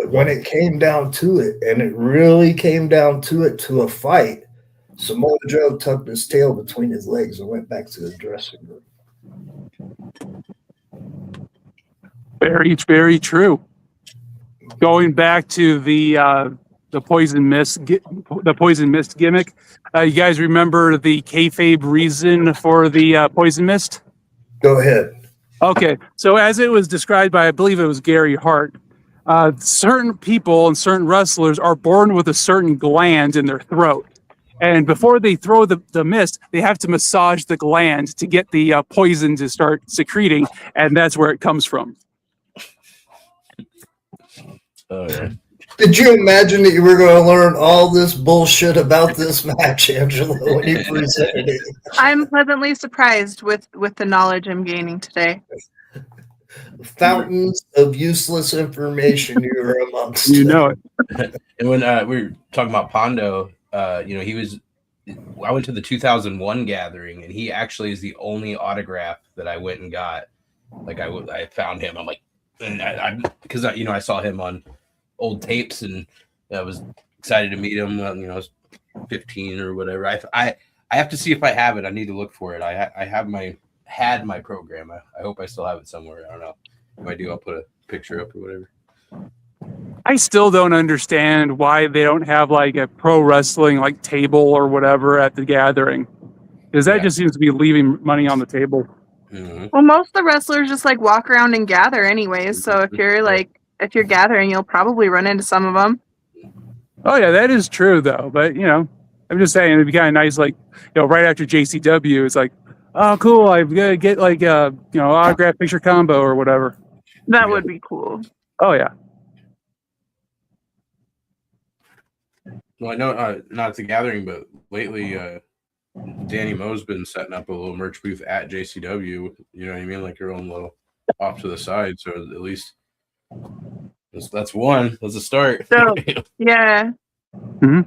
[SPEAKER 4] when it came down to it, and it really came down to it to a fight, Samoa Joe tucked his tail between his legs and went back to the dressing room.
[SPEAKER 5] Very, very true. Going back to the poison mist gimmick, you guys remember the kayfabe reason for the poison mist?
[SPEAKER 4] Go ahead.
[SPEAKER 5] Okay, so as it was described by, I believe it was Gary Hart, certain people and certain wrestlers are born with a certain gland in their throat. And before they throw the mist, they have to massage the gland to get the poison to start secreting, and that's where it comes from.
[SPEAKER 8] Oh, yeah.
[SPEAKER 4] Did you imagine that you were going to learn all this bullshit about this match, Angela, when you presented it?
[SPEAKER 6] I'm pleasantly surprised with the knowledge I'm gaining today.
[SPEAKER 4] Fountains of useless information you're amongst.
[SPEAKER 5] You know
[SPEAKER 8] it. And when we were talking about Pondo, I went to the 2001 gathering, and he actually is the only autograph that I went and got. Like I found him. I'm like, and because I saw him on old tapes, and I was excited to meet him. I was 15 or whatever. I have to see if I have it. I need to look for it. I had my program. I hope I still have it somewhere. I don't know. If I do, I'll put a picture up or whatever.
[SPEAKER 5] I still don't understand why they don't have like a pro wrestling like table or whatever at the gathering, because that just seems to be leaving money on the table.
[SPEAKER 6] Well, most of the wrestlers just like walk around and gather anyways. So if you're gathering, you'll probably run into some of them.
[SPEAKER 5] Oh yeah, that is true though. But I'm just saying it'd be kind of nice, like right after JCW, it's like, oh cool, I've got to get like autograph picture combo or whatever.
[SPEAKER 6] That would be cool.
[SPEAKER 5] Oh yeah.
[SPEAKER 8] Well, I know not at the gathering, but lately Danny Moe's been setting up a little merch booth at JCW. You know what I mean? Like your own little off to the side. So at least that's one. That's a start.
[SPEAKER 6] So yeah.
[SPEAKER 5] Mm-hmm.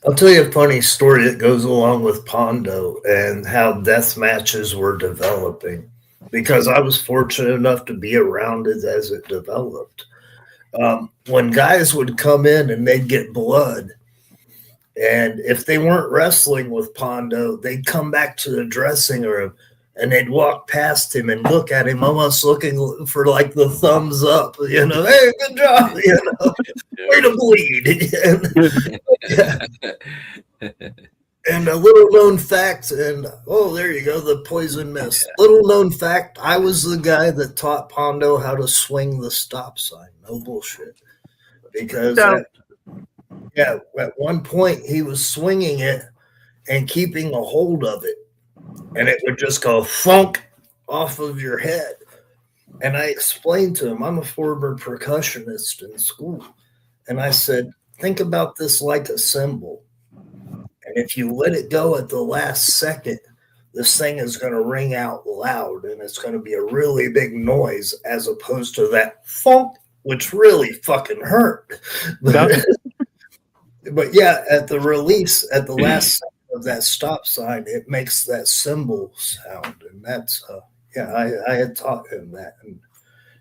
[SPEAKER 4] I'll tell you a funny story that goes along with Pondo and how death matches were developing, because I was fortunate enough to be around it as it developed. When guys would come in and they'd get blood, and if they weren't wrestling with Pondo, they'd come back to the dressing room and they'd walk past him and look at him, almost looking for like the thumbs up, hey, good job, way to bleed. And a little known fact, and there you go, the poison mist. Little known fact, I was the guy that taught Pondo how to swing the stop sign. No bullshit. Because at one point he was swinging it and keeping a hold of it, and it would just go thunk off of your head. And I explained to him, I'm a former percussionist in school, and I said, think about this like a cymbal. And if you let it go at the last second, this thing is going to ring out loud, and it's going to be a really big noise, as opposed to that funk, which really fucking hurt. But yeah, at the release, at the last second of that stop sign, it makes that cymbal sound. And that's, I had taught him that. And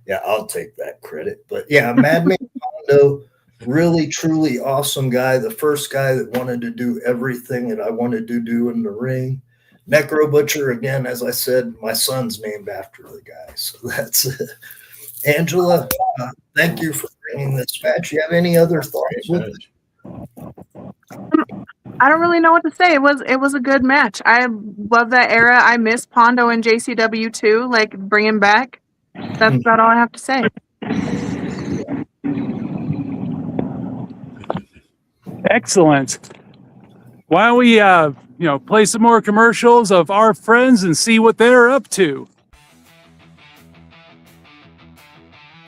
[SPEAKER 4] yeah, I'll take that credit. But yeah, Madman Pondo, really, truly awesome guy. The first guy that wanted to do everything that I wanted to do in the ring. Necro Butcher, again, as I said, my son's named after the guy. So that's it. Angela, thank you for bringing this match. You have any other thoughts with it?
[SPEAKER 6] I don't really know what to say. It was a good match. I love that era. I miss Pondo and JCW too. Like, bring him back. That's about all I have to say.
[SPEAKER 5] Excellent. Why don't we play some more commercials of our friends and see what they're up to?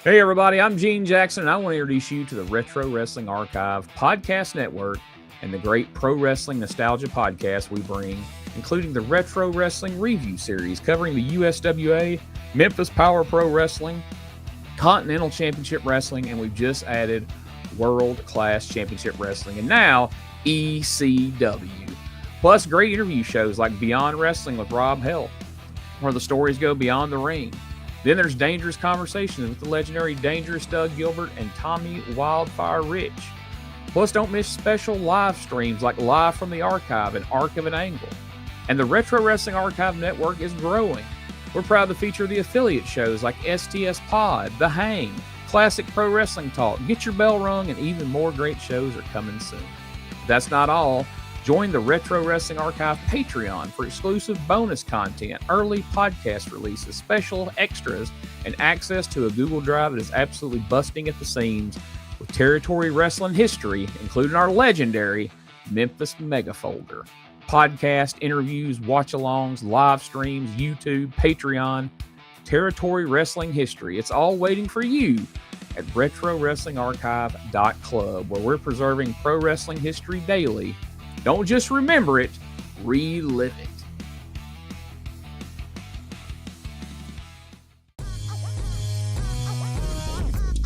[SPEAKER 12] Hey everybody, I'm Gene Jackson, and I want to introduce you to the Retro Wrestling Archive Podcast Network and the great pro wrestling nostalgia podcast we bring, including the Retro Wrestling Review Series covering the USWA, Memphis Power Pro Wrestling, Continental Championship Wrestling, and we've just added World Class Championship Wrestling, and now ECW. Plus great interview shows like Beyond Wrestling with Rob Hell, where the stories go beyond the ring. Then there's Dangerous Conversations with the legendary Dangerous Doug Gilbert and Tommy Wildfire Rich. Plus, don't miss special live streams like Live from the Archive and Arc of an Angle. And the Retro Wrestling Archive Network is growing. We're proud to feature the affiliate shows like STS Pod, The Hang, Classic Pro Wrestling Talk, Get Your Bell Rung, and even more great shows are coming soon. But that's not all. Join the Retro Wrestling Archive Patreon for exclusive bonus content, early podcast releases, special extras, and access to a Google Drive that is absolutely busting at the seams with territory wrestling history, including our legendary Memphis Mega Folder. Podcast, interviews, watch-alongs, live streams, YouTube, Patreon, territory wrestling history. It's all waiting for you at RetroWrestlingArchive.club, where we're preserving pro wrestling history daily. Don't just remember it, relive it.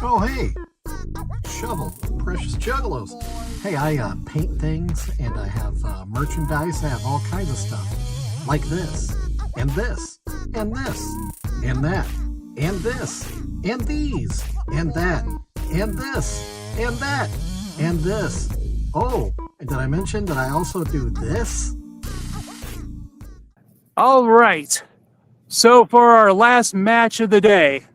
[SPEAKER 13] Oh, hey, Shovel, Precious Juggalos. Hey, I paint things, and I have merchandise. I have all kinds of stuff, like this, and this, and this, and that, and this, and these, and that, and this, and that, and this. Oh, did I mention that I also do this?
[SPEAKER 5] All right. So for our last match of the day.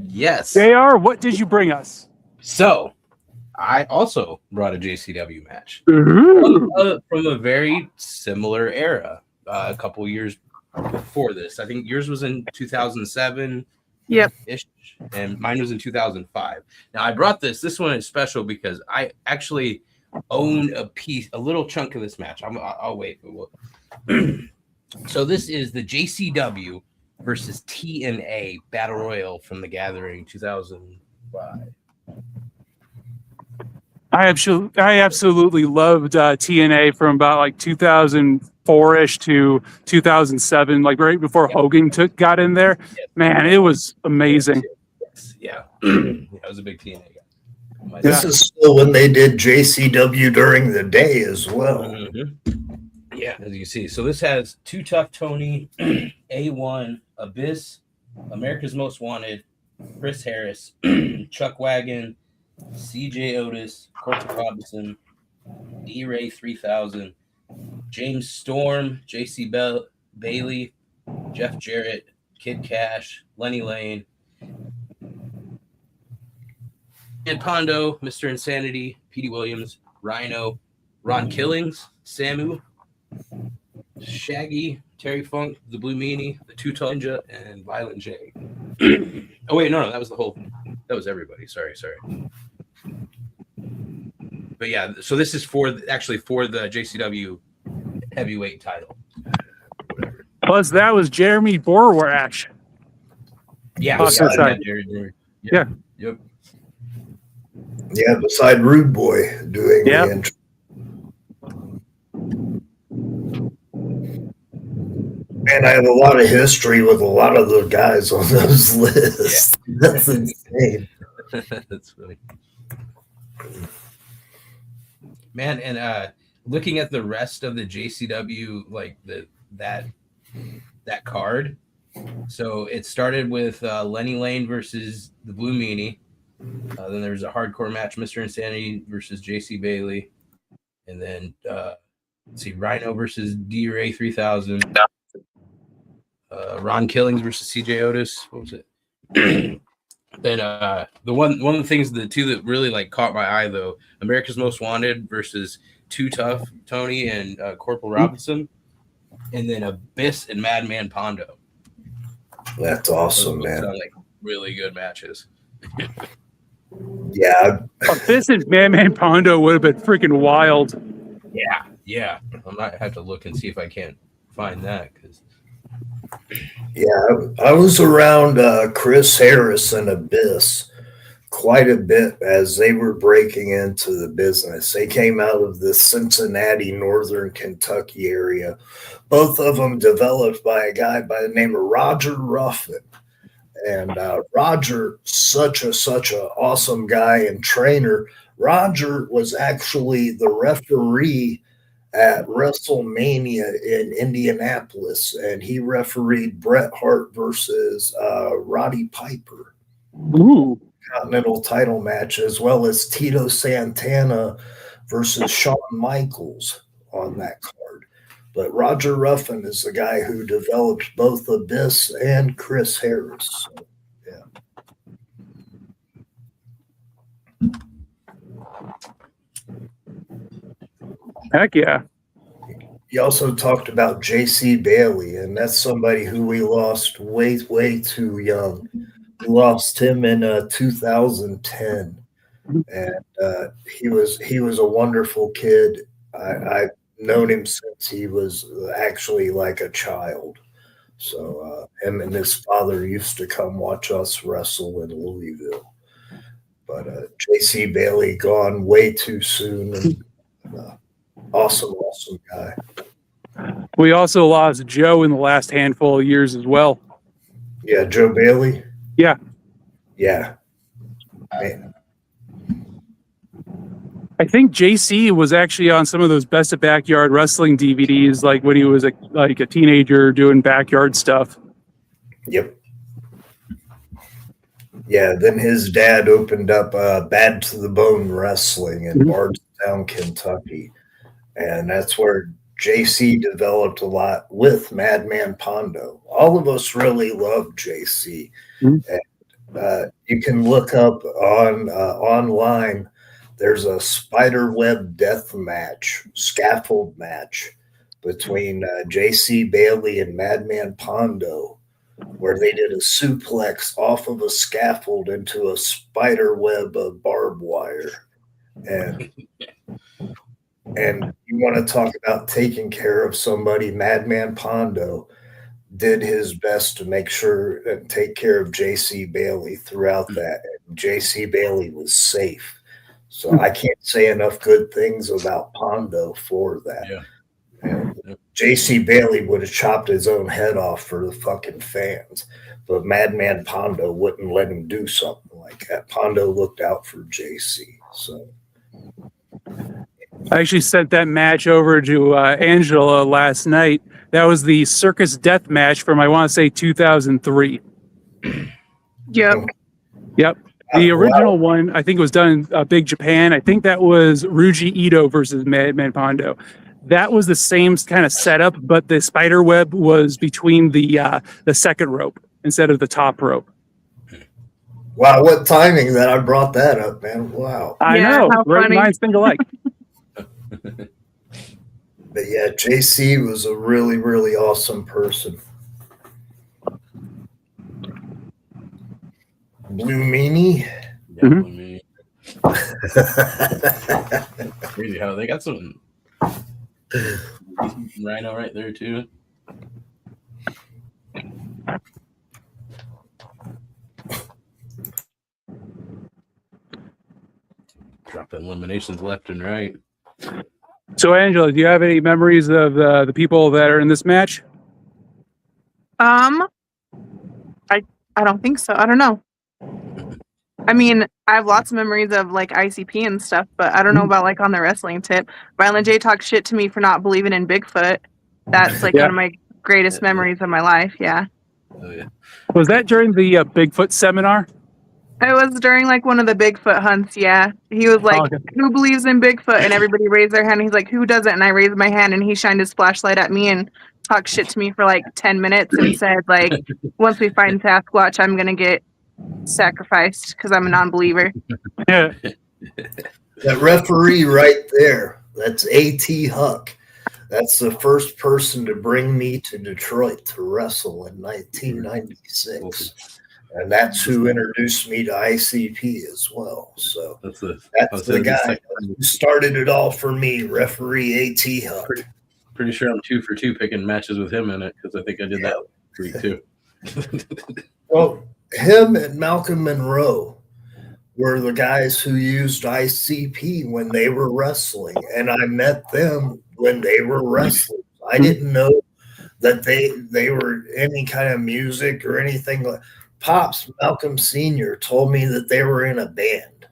[SPEAKER 8] Yes.
[SPEAKER 5] JR, what did you bring us?
[SPEAKER 8] So, I also brought a JCW match from a very similar era, a couple years before this. I think yours was in 2007.
[SPEAKER 6] Yep.
[SPEAKER 8] Ish, and mine was in 2005. Now I brought this. This one is special because I actually own a little chunk of this match. I'll wait. So this is the JCW versus TNA Battle Royal from the Gathering 2005.
[SPEAKER 5] I absolutely loved TNA from about like 2004-ish to 2007, like right before Hogan got in there. Man, it was amazing.
[SPEAKER 8] Yeah, I was a big TNA guy.
[SPEAKER 4] This is still when they did JCW during the day as well.
[SPEAKER 8] Yeah, as you see. So this has Too Tough Tony, A1, Abyss, America's Most Wanted, Chris Harris, Chuck Wagon, CJ Otis, Courtney Robinson, D-Ray 3000, James Storm, JC Bailey, Jeff Jarrett, Kid Cash, Lenny Lane, Ed Pondo, Mr. Insanity, Petey Williams, Rhino, Ron Killings, Samu, Shaggy, Terry Funk, the Blue Meanie, the Two Ninja, and Violent J. Oh wait, no, that was the whole. That was everybody. Sorry. But yeah, so this is for the JCW heavyweight title. Whatever.
[SPEAKER 5] Plus, that was Jeremy Borwash.
[SPEAKER 8] Yeah,
[SPEAKER 5] Jerry. Yeah.
[SPEAKER 8] Yep.
[SPEAKER 4] Yeah, beside Rude Boy doing the intro. Man, I have a lot of history with a lot of the guys on those lists. Yeah. That's insane.
[SPEAKER 8] That's funny. Man, and looking at the rest of the JCW, like that card. So it started with Lenny Lane versus the Blue Meanie. Then there was a hardcore match, Mr. Insanity versus JC Bailey. And then let's see, Rhino versus D-Ray 3000. Ron Killings versus CJ Otis. What was it? Then the one of the things, the two that really like caught my eye though, America's Most Wanted versus Too Tough Tony and Corporal Robinson, and then Abyss and Madman Pondo.
[SPEAKER 4] That's awesome, man.
[SPEAKER 8] Sound like really good matches.
[SPEAKER 4] Yeah,
[SPEAKER 5] Abyss and Madman Pondo would have been freaking wild.
[SPEAKER 8] Yeah. I might have to look and see if I can't find that because.
[SPEAKER 4] Yeah, I was around Chris Harris and Abyss quite a bit as they were breaking into the business. They came out of the Cincinnati, Northern Kentucky area. Both of them developed by a guy by the name of Roger Ruffin. And Roger, such a awesome guy and trainer. Roger was actually the referee at WrestleMania in Indianapolis, and he refereed Bret Hart versus Roddy Piper.
[SPEAKER 5] Ooh.
[SPEAKER 4] Continental title match, as well as Tito Santana versus Shawn Michaels on that card. But Roger Ruffin is the guy who developed both Abyss and Chris Harris. So,
[SPEAKER 5] Heck yeah.
[SPEAKER 4] He also talked about JC Bailey, and that's somebody who we lost way too young. We lost him in 2010, and he was a wonderful kid. I've known him since he was actually like a child. So him and his father used to come watch us wrestle in Louisville. But JC Bailey gone way too soon. And, awesome guy.
[SPEAKER 5] We also lost Joe in the last handful of years as well.
[SPEAKER 4] Yeah, Joe Bailey.
[SPEAKER 5] Yeah.
[SPEAKER 4] Man.
[SPEAKER 5] I think JC was actually on some of those Best of Backyard Wrestling DVDs, like when he was like a teenager doing backyard stuff.
[SPEAKER 4] Yep. Yeah, then his dad opened up Bad to the Bone Wrestling in Bardstown, Kentucky. And that's where JC developed a lot with Madman Pondo. All of us really love JC. And, you can look up online. There's a spider web death match, scaffold match between J.C. Bailey and Madman Pondo, where they did a suplex off of a scaffold into a spider web of barbed wire. And you want to talk about taking care of somebody, Madman Pondo did his best to make sure and take care of J.C. Bailey throughout that. And J.C. Bailey was safe. So I can't say enough good things about Pondo for that.
[SPEAKER 8] Yeah.
[SPEAKER 4] J.C. Bailey would have chopped his own head off for the fucking fans, but Madman Pondo wouldn't let him do something like that. Pondo looked out for J.C. So
[SPEAKER 5] I actually sent that match over to Angela last night. That was the Circus Death match from, I want to say, 2003.
[SPEAKER 6] Yep.
[SPEAKER 5] The original one, I think, was done in Big Japan. I think that was Ruji Ito versus Madman Pondo. That was the same kind of setup, but the spider web was between the second rope instead of the top rope.
[SPEAKER 4] wow, what timing that I brought that up, man. Wow.
[SPEAKER 5] I know.
[SPEAKER 6] how
[SPEAKER 5] Right
[SPEAKER 6] funny.
[SPEAKER 5] minds think alike.
[SPEAKER 4] But yeah, JC was a really, really awesome person. Blue Meanie.
[SPEAKER 8] Definitely. Crazy how they got some rhino right there too. Dropping eliminations left and right.
[SPEAKER 5] So, Angela, do you have any memories of the people that are in this match?
[SPEAKER 6] I don't think so. I don't know. I mean, I have lots of memories of like ICP and stuff, but I don't know about like on the wrestling tip. Violent J talked shit to me for not believing in Bigfoot. That's like one of my greatest memories of my life. Yeah.
[SPEAKER 8] Oh yeah.
[SPEAKER 5] Was that during the Bigfoot seminar?
[SPEAKER 6] It was during like one of the Bigfoot hunts. Yeah. He was like, who believes in Bigfoot? And everybody raised their hand. He's like, who doesn't? And I raised my hand and he shined his flashlight at me and talked shit to me for like 10 minutes and said like, once we find Sasquatch, I'm going to get sacrificed because I'm a non-believer.
[SPEAKER 5] Yeah.
[SPEAKER 4] That referee right there, that's A.T. Huck. That's the first person to bring me to Detroit to wrestle in 1996. And that's who introduced me to ICP as well. So that's the guy who started it all for me, referee A.T. Huck.
[SPEAKER 8] Pretty sure I'm 2 for 2 picking matches with him in it because I think I did that week too.
[SPEAKER 4] Well, him and Malcolm Monroe were the guys who used ICP when they were wrestling, and I met them when they were wrestling. I didn't know that they were any kind of music or anything. Pops, Malcolm Sr. told me that they were in a band,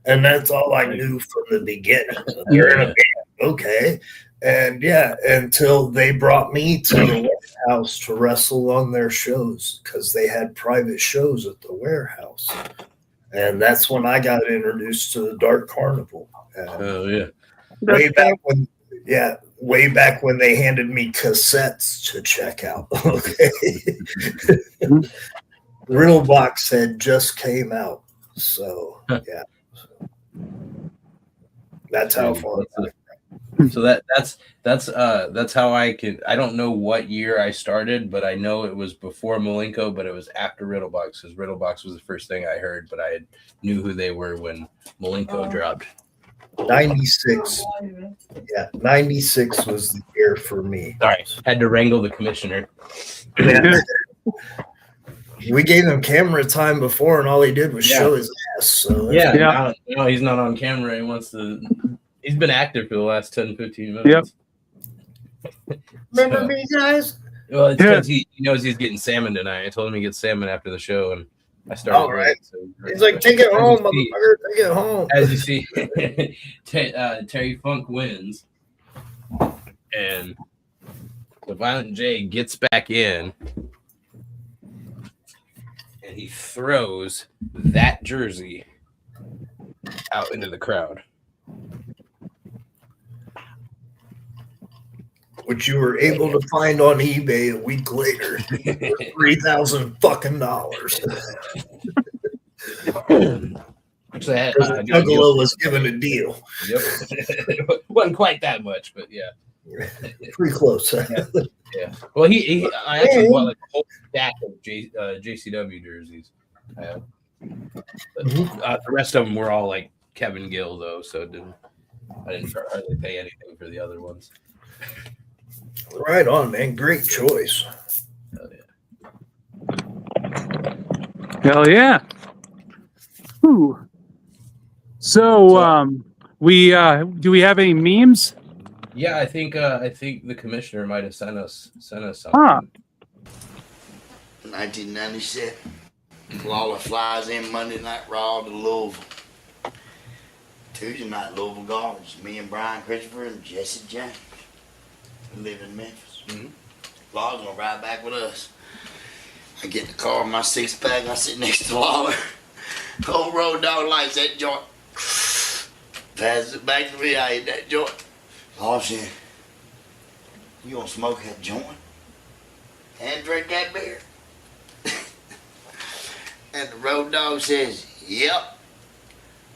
[SPEAKER 4] and that's all I knew from the beginning. They're in a band, okay. And yeah, until they brought me to the warehouse to wrestle on their shows because they had private shows at the warehouse. And that's when I got introduced to the Dark Carnival.
[SPEAKER 8] Oh yeah.
[SPEAKER 4] Way back when they handed me cassettes to check out. Okay. Riddlebox had just came out. So yeah. That's how far
[SPEAKER 8] So that's how I don't know what year I started, but I know it was before Malenko, but it was after Riddlebox because Riddlebox was the first thing I heard, but I knew who they were when Malenko dropped.
[SPEAKER 4] 96. Yeah, 96 was the year for me.
[SPEAKER 8] Sorry, had to wrangle the commissioner.
[SPEAKER 4] Yeah. We gave him camera time before, and all he did was show his ass. So
[SPEAKER 8] now he's not on camera. He wants to. He's been active for the last 10, 15 minutes.
[SPEAKER 4] Yep. Remember me, guys?
[SPEAKER 8] Well, it's because he knows he's getting salmon tonight. I told him he gets salmon after the show, and I started.
[SPEAKER 4] All right. So, he's like, take it home, motherfucker. Take it home.
[SPEAKER 8] As you see, Terry Funk wins, and the Violent J gets back in, and he throws that jersey out into the crowd.
[SPEAKER 4] Which you were able to find on eBay a week later for $3,000 fucking dollars.
[SPEAKER 8] Actually,
[SPEAKER 4] Juggalo was given a deal.
[SPEAKER 8] Yep. It wasn't quite that much, but yeah.
[SPEAKER 4] Pretty close.
[SPEAKER 8] Yeah. Well, I actually bought like a whole stack of JCW jerseys. But, the rest of them were all like Kevin Gill, though, so I didn't hardly pay anything for the other ones.
[SPEAKER 4] Right on, man. Great choice.
[SPEAKER 5] Hell yeah. Ooh. So, do we have any memes?
[SPEAKER 8] Yeah, I think the commissioner might have sent us something.
[SPEAKER 5] Huh.
[SPEAKER 14] 1997. Lawler flies in Monday Night Raw to Louisville. Tuesday night, Louisville Gardens. Me and Brian Christopher and Jesse James. We live in Memphis. Lawler's gonna ride back with us. I get in the car, my 6-pack, I sit next to Lawler. Old Road Dog lights that joint. Passes it back to me, I hit that joint. Lawler said, "You gonna smoke that joint and drink that beer?" And the Road Dog says, "Yep,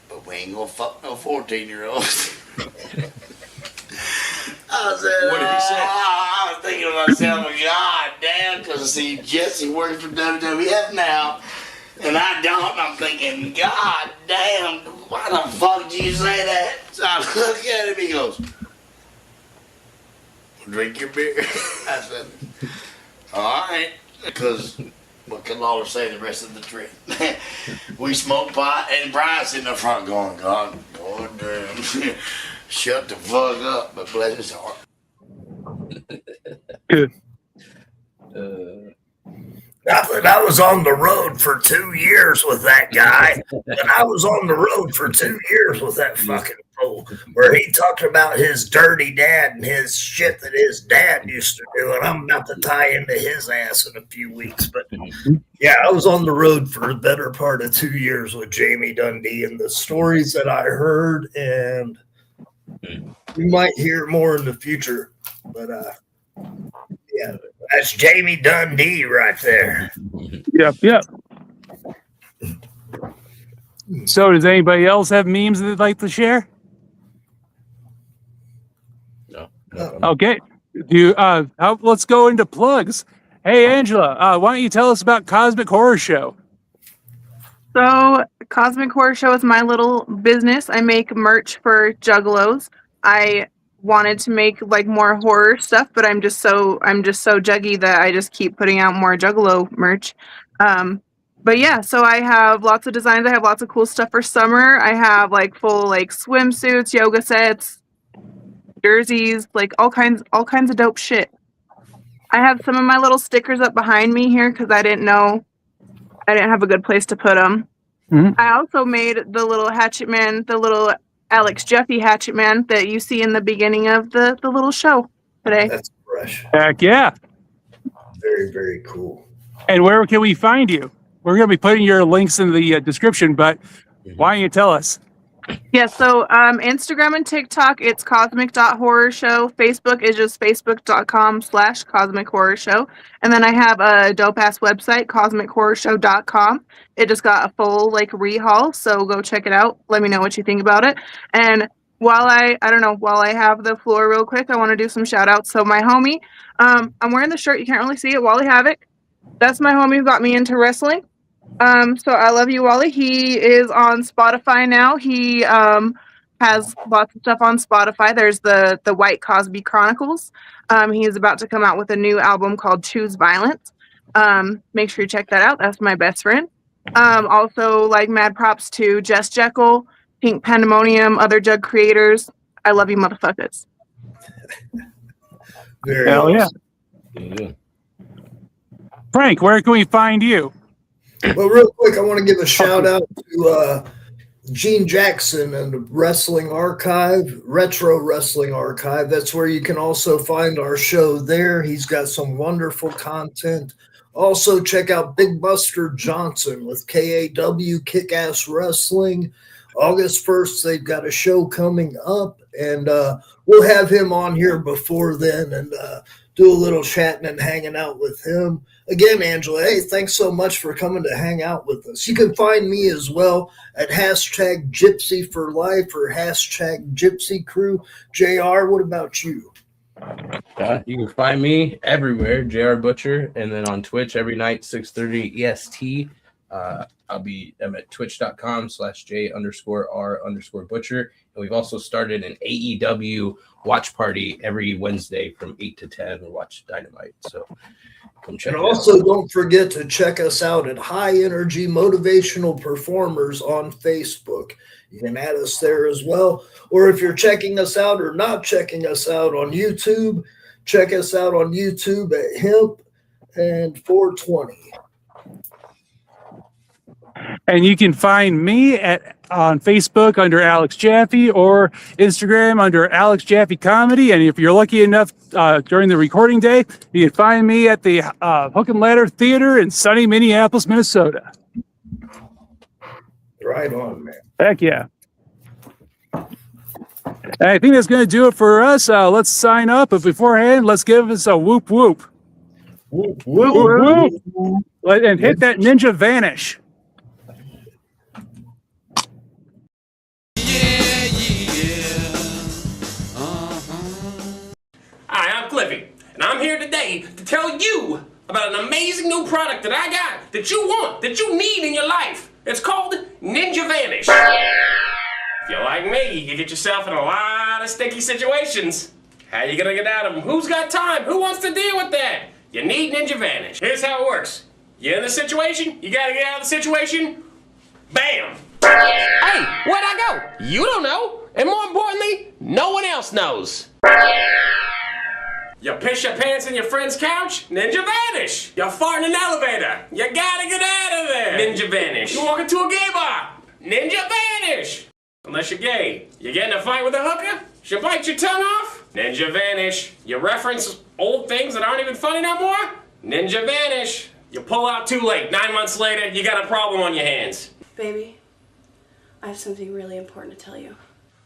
[SPEAKER 14] but we ain't gonna fuck no 14-year-olds. I said,
[SPEAKER 2] What did he say?
[SPEAKER 14] I was thinking to myself, God damn, because I see Jesse working for WWF now, and I don't. And I'm thinking, God damn, why the fuck did you say that? So I look at him, he goes, "Drink your beer." I said, "All right," because what can Lawler say the rest of the trip? We smoked pot, and Brian's sitting up front going, God damn, shut the fuck up, but bless his heart.
[SPEAKER 5] Good.
[SPEAKER 4] I was on the road for 2 years with that guy. And I was on the road for 2 years with that fucking fool, where he talked about his dirty dad and his shit that his dad used to do. And I'm about to tie into his ass in a few weeks. But yeah, I was on the road for the better part of 2 years with Jamie Dundee, and the stories that I heard, and we might hear more in the future. But yeah, that's Jamie Dundee right there.
[SPEAKER 5] Yep. So, does anybody else have memes that they'd like to share?
[SPEAKER 8] No.
[SPEAKER 5] Okay. Let's go into plugs. Hey, Angela, why don't you tell us about Cosmic Horror Show?
[SPEAKER 6] So, Cosmic Horror Show is my little business. I make merch for Juggalos. I wanted to make like more horror stuff, but I'm just so juggy that I just keep putting out more Juggalo merch. But yeah, so I have lots of designs. I have lots of cool stuff for summer. I have like full like swimsuits, yoga sets, jerseys, like all kinds of dope shit. I have some of my little stickers up behind me here because I didn't have a good place to put them. I also made the little Hatchet Man, the little Alex Jaffe Hatchet Man that you see in the beginning of the little show today.
[SPEAKER 4] That's fresh.
[SPEAKER 5] Heck yeah.
[SPEAKER 4] Very, very cool.
[SPEAKER 5] And where can we find you? We're going to be putting your links in the description, but why don't you tell us?
[SPEAKER 6] Yeah, so Instagram and TikTok, it's cosmic.horrorshow. Facebook is just facebook.com/Cosmic Horror Show. And then I have a dope-ass website, cosmichorrorshow.com. It just got a full, like, rehaul, so go check it out. Let me know what you think about it. And while I have the floor real quick, I want to do some shout-outs. So my homie, I'm wearing the shirt. You can't really see it. Wally Havoc. That's my homie who got me into wrestling. So I love you, Wally. He is on Spotify now. He has lots of stuff on Spotify. There's the White Cosby Chronicles. He is about to come out with a new album called Choose Violence. Make sure you check that out. That's my best friend. Also, like, mad props to Jess Jekyll, Pink Pandemonium, other Jug creators. I love you, motherfuckers.
[SPEAKER 4] Very
[SPEAKER 5] Hell
[SPEAKER 4] awesome.
[SPEAKER 8] Yeah.
[SPEAKER 5] Frank, where can we find you?
[SPEAKER 4] Well, real quick, I want to give a shout out to Gene Jackson and the Wrestling Archive, Retro Wrestling Archive. That's where you can also find our show there. He's got some wonderful content. Also, check out Big Buster Johnson with KAW Kick-Ass Wrestling. August 1st, they've got a show coming up, and we'll have him on here before then and do a little chatting and hanging out with him. Again, Angela, hey, thanks so much for coming to hang out with us. You can find me as well at #Gypsy for Life or #Gypsy Crew. JR, what about you?
[SPEAKER 8] You can find me everywhere, JR Butcher, and then on Twitch every night, 6:30 EST. I'm at twitch.com/J_R_Butcher. And we've also started an AEW watch party every Wednesday from 8 to 10. We watch Dynamite. So come check
[SPEAKER 4] And
[SPEAKER 8] it out.
[SPEAKER 4] also don't forget to check us out at High Energy Motivational Performers on Facebook. You can add us there as well. Or if you're checking us out or not checking us out on YouTube, check us out on YouTube at Hemp and 420.
[SPEAKER 5] And you can find me on Facebook under Alex Jaffe or Instagram under Alex Jaffe Comedy. And if you're lucky enough during the recording day, you can find me at the Hook and Ladder Theater in sunny Minneapolis, Minnesota.
[SPEAKER 4] Right on, man.
[SPEAKER 5] Heck yeah. And I think that's going to do it for us. Let's sign up. But beforehand, let's give us a whoop whoop.
[SPEAKER 4] Whoop
[SPEAKER 5] whoop whoop. Whoop. And hit that ninja vanish.
[SPEAKER 15] Hi, I'm Cliffy, and I'm here today to tell you about an amazing new product that I got that you want, that you need in your life. It's called Ninja Vanish. If you're like me, you get yourself in a lot of sticky situations. How you gonna get out of them? Who's got time? Who wants to deal with that? You need Ninja Vanish. Here's how it works. You're in the situation, you gotta get out of the situation, bam! Hey, where'd I go? You don't know, and more importantly, no one else knows. You piss your pants in your friend's couch? Ninja Vanish! You fart in an elevator? You gotta get out of there! Ninja Vanish! You walk into a gay bar? Ninja Vanish! Unless you're gay. You get in a fight with a hooker? She bite your tongue off? Ninja Vanish! You reference old things that aren't even funny no more? Ninja Vanish! You pull out too late. 9 months later, you got a problem on your hands.
[SPEAKER 16] Baby, I have something really important to tell you.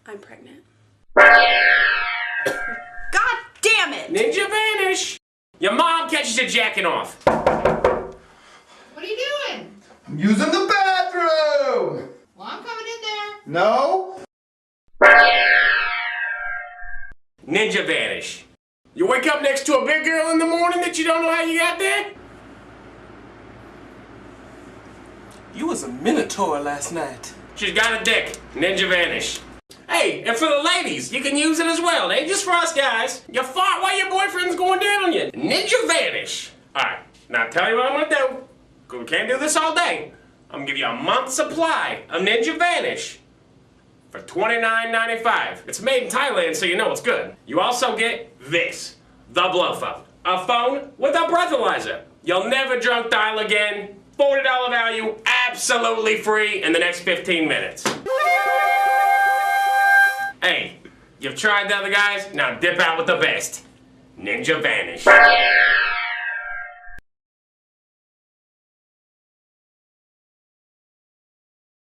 [SPEAKER 16] I'm pregnant. God damn it!
[SPEAKER 15] Ninja Vanish! Your mom catches you jacking off.
[SPEAKER 17] What are you doing?
[SPEAKER 18] I'm using the bathroom!
[SPEAKER 17] Well, I'm coming in there.
[SPEAKER 18] No?
[SPEAKER 15] Ninja Vanish. You wake up next to a big girl in the morning that you don't know how you got there? You was a minotaur last night. She's got a dick. Ninja Vanish. Hey, and for the ladies, you can use it as well. It ain't just for us guys. You fart while your boyfriend's going down on you. Ninja Vanish. Alright, now tell you what I'm gonna do. 'Cause we can't do this all day. I'm gonna give you a month's supply of Ninja Vanish for $29.95. It's made in Thailand, so you know it's good. You also get this, the blow phone. A phone with a breathalyzer. You'll never drunk dial again. $40 value, absolutely free in the next 15 minutes. Hey, you've tried the other guys, now dip out with the best. Ninja Vanish.